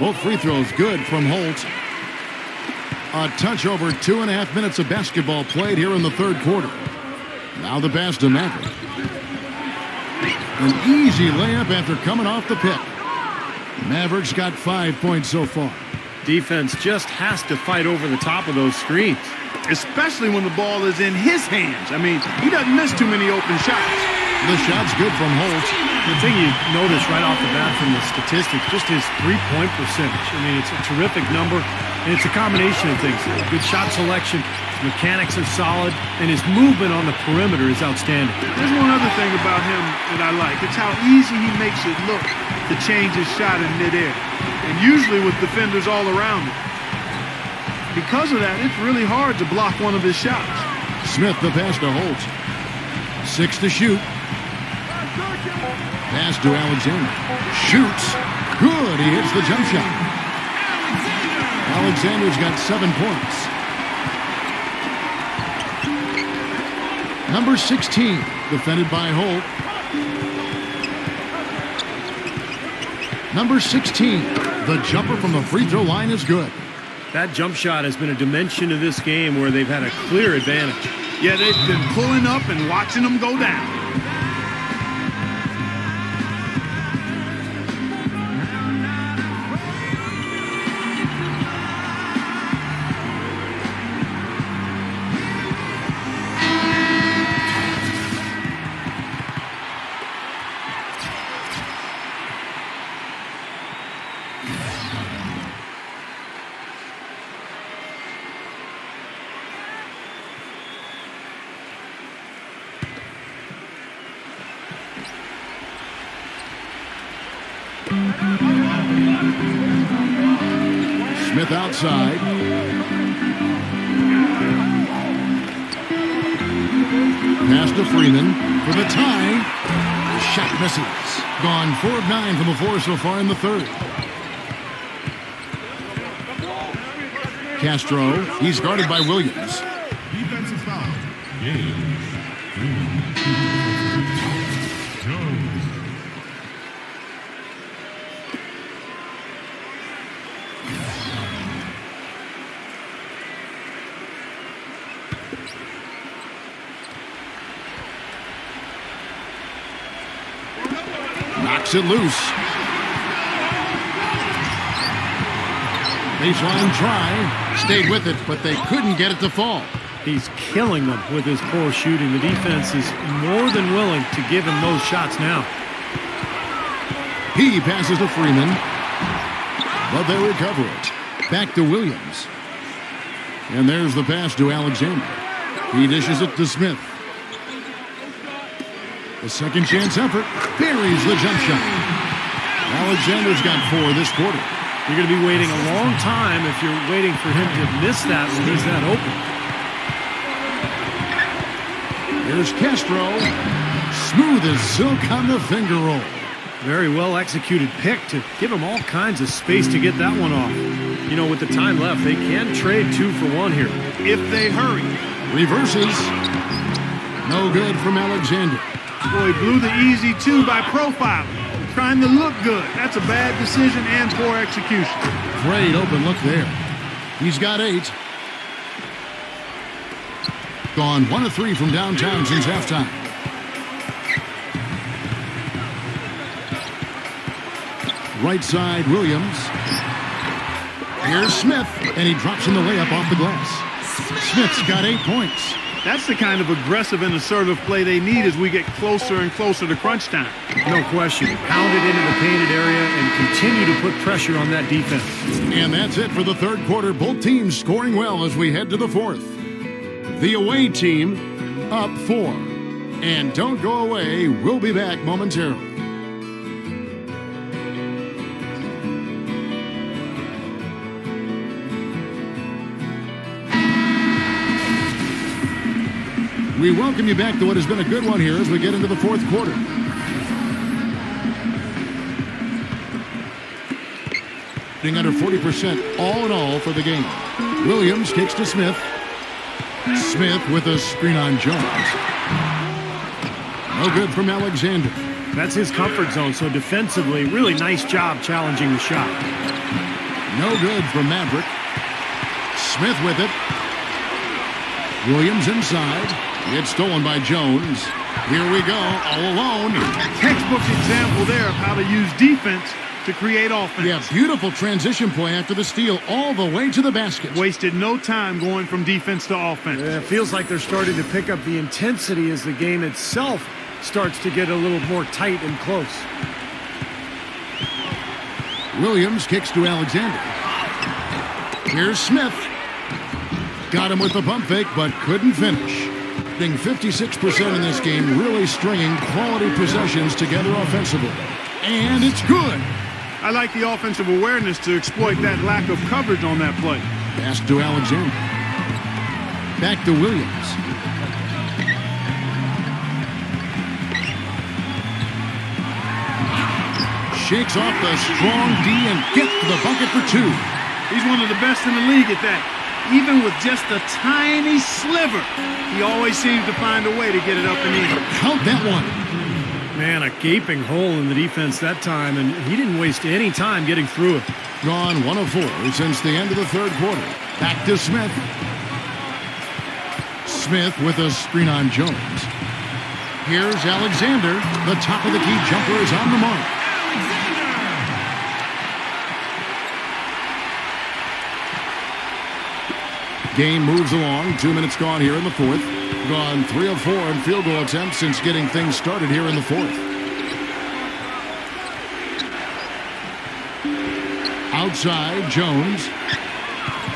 Both free throws good from Holt. A touch over 2.5 minutes of basketball played here in the 3rd quarter. Now the pass to Maverick. An easy layup after coming off the pick. Maverick's got 5 points so far. Defense just has to fight over the top of those screens. Especially when the ball is in his hands. I mean, he doesn't miss too many open shots. The shot's good from Holt. The thing you notice right off the bat from the statistics, just his three-point percentage. I mean, it's a terrific number, and it's a combination of things. Good shot selection, his mechanics are solid, and his movement on the perimeter is outstanding. There's one other thing about him that I like. It's how easy he makes it look to change his shot in midair. And usually with defenders all around him. Because of that, it's really hard to block one of his shots. Smith the pass to Holt. 6 to shoot. Pass to Alexander. Shoots. Good. He hits the jump shot. Alexander's got 7 points. Number 16, defended by Holt. Number 16, the jumper from the free throw line is good. That jump shot has been a dimension of this game where they've had a clear advantage. Yeah, they've been pulling up and watching them go down. Smith outside. Pass to Freeman for the tie. Shot misses. Gone 4 of 9 from the floor so far in the 3rd. Castro, he's guarded by Williams. Defensive foul. Game. Jones. Kicks it loose. Baseline try. Stayed with it, but they couldn't get it to fall. He's killing them with his poor shooting. The defense is more than willing to give him those shots now. He passes to Freeman, but they recover it. Back to Williams. And there's the pass to Alexander. He dishes it to Smith. The second chance effort. Buries the jump shot. Alexander's got 4 this quarter. You're going to be waiting a long time if you're waiting for him to miss that when he's that open. Here's Castro. Smooth as silk on the finger roll. Very well executed pick to give him all kinds of space to get that one off. You know, with the time left, they can trade 2 for 1 here. If they hurry. Reverses. No good from Alexander. Boy, he blew the easy 2 by profiling. Trying to look good. That's a bad decision and poor execution. Great open look there. He's got 8. Gone 1 of 3 from downtown since halftime. Right side, Williams. Here's Smith, and he drops him the layup off the glass. Smith's got 8 points. That's the kind of aggressive and assertive play they need as we get closer and closer to crunch time. No question. Pound it into the painted area and continue to put pressure on that defense. And that's it for the third quarter. Both teams scoring well as we head to the fourth. The away team up 4. And don't go away. We'll be back momentarily. We welcome you back to what has been a good one here as we get into the fourth quarter. Being under 40% all in all for the game. Williams kicks to Smith. Smith with a screen on Jones. No good from Alexander. That's his comfort zone, so defensively, really nice job challenging the shot. No good from Maverick. Smith with it. Williams inside. It's stolen by Jones. Here we go, all alone. Textbook example there of how to use defense to create offense. Yeah, beautiful transition play after the steal all the way to the basket. Wasted no time going from defense to offense. Yeah, it feels like they're starting to pick up the intensity as the game itself starts to get a little more tight and close. Williams kicks to Alexander. Here's Smith. Got him with the pump fake, but couldn't finish. Being 56% in this game, really stringing quality possessions together offensively. And it's good. I like the offensive awareness to exploit that lack of coverage on that play. Pass to Alexander. Back to Williams. Shakes off the strong D and gets to the bucket for 2. He's one of the best in the league at that. Even with just a tiny sliver, he always seems to find a way to get it up and in. Count that one. Man, a gaping hole in the defense that time, and he didn't waste any time getting through it. Gone 1 of 4 since the end of the third quarter. Back to Smith. Smith with a screen on Jones. Here's Alexander. The top of the key jumper is on the mark. Game moves along. 2 minutes gone here in the fourth. Gone 3 of 4 in field goal attempts since getting things started here in the fourth. Outside, Jones.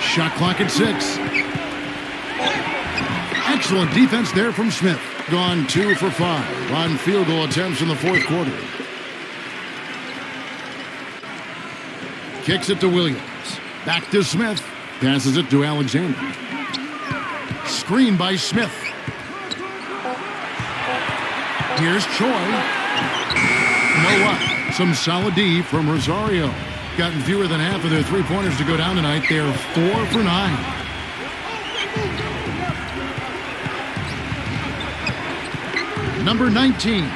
Shot clock at 6. Excellent defense there from Smith. Gone 2 for 5 on field goal attempts in the fourth quarter. Kicks it to Williams. Back to Smith. Passes it to Alexander. Screen by Smith. Here's Choi. You know what? Some solid D from Rosario. Gotten fewer than half of their three-pointers to go down tonight. They're 4 for 9. Number 19.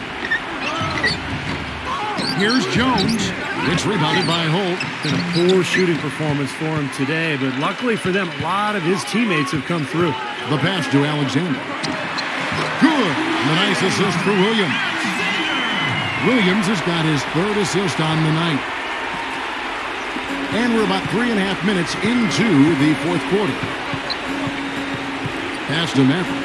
Here's Jones. It's rebounded by Holt. Been a poor shooting performance for him today, but luckily for them, a lot of his teammates have come through. The pass to Alexander. Good. The nice assist for Williams. Williams has got his third assist on the night. And we're about 3.5 minutes into the fourth quarter. Pass to Maverick.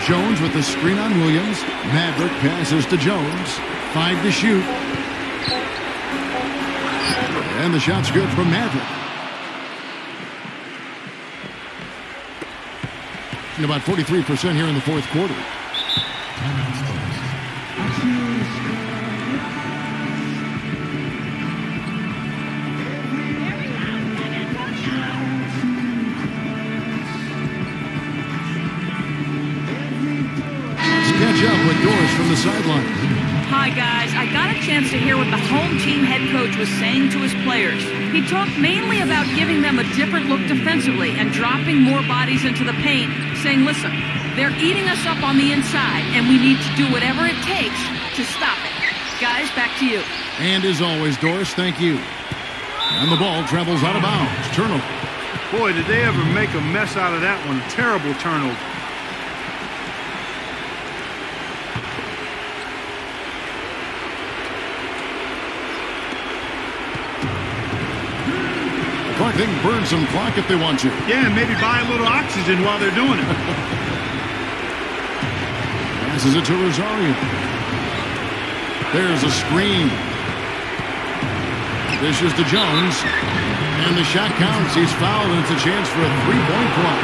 Jones with the screen on Williams. Maverick passes to Jones. 5 to shoot. And the shot's good from Maverick. And about 43% here in the fourth quarter. Catch up with Doris from the sideline. Hi, guys. I got a chance to hear what the home team head coach was saying to his players. He talked mainly about giving them a different look defensively and dropping more bodies into the paint, saying, listen, they're eating us up on the inside, and we need to do whatever it takes to stop it. Guys, back to you. And as always, Doris, thank you. And the ball travels out of bounds. Turnover. Boy, did they ever make a mess out of that one. Terrible turnover. Clark, they can burn some clock if they want to. Yeah, and maybe buy a little oxygen while they're doing it. Passes it to Rosario. There's a screen. Dishes to Jones. And the shot counts. He's fouled, and it's a chance for a three-point play.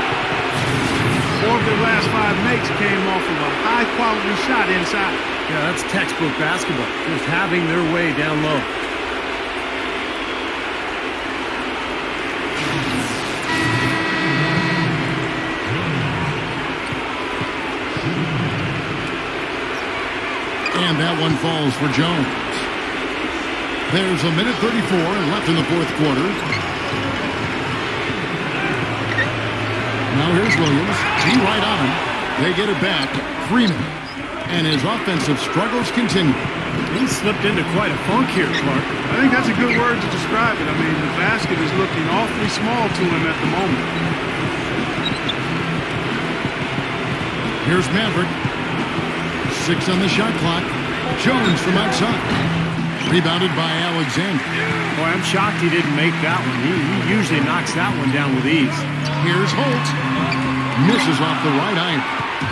4 of their last 5 makes came off of a high-quality shot inside. Yeah, that's textbook basketball. Just having their way down low. And that one falls for Jones. There's a minute 34 left in the fourth quarter. Now here's Williams. He right on him. They get it back. Freeman. And his offensive struggles continue. He slipped into quite a funk here, Clark. I think that's a good word to describe it. I mean, the basket is looking awfully small to him at the moment. Here's Maverick. 6 on the shot clock. Jones from outside. Rebounded by Alexander. Boy, I'm shocked he didn't make that one. He usually knocks that one down with ease. Here's Holt. Misses off the right iron.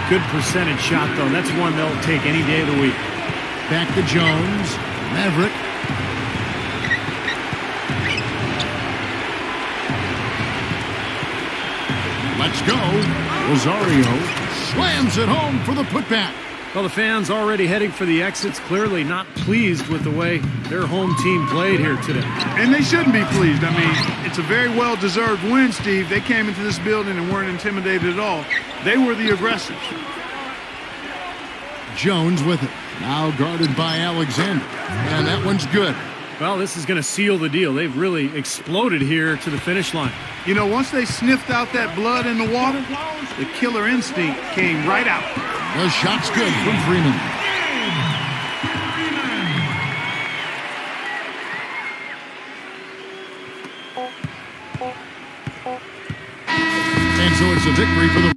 Good percentage shot, though. That's one they'll take any day of the week. Back to Jones. Maverick. Let's go. Rosario slams it home for the putback. Well, the fans already heading for the exits, clearly not pleased with the way their home team played here today. And they shouldn't be pleased. I mean, it's a very well-deserved win, Steve. They came into this building and weren't intimidated at all. They were the aggressors. Jones with it. Now guarded by Alexander. And that one's good. Well, this is going to seal the deal. They've really exploded here to the finish line. You know, once they sniffed out that blood in the water, the killer instinct came right out. The shot's good from Freeman. And so it's a victory for the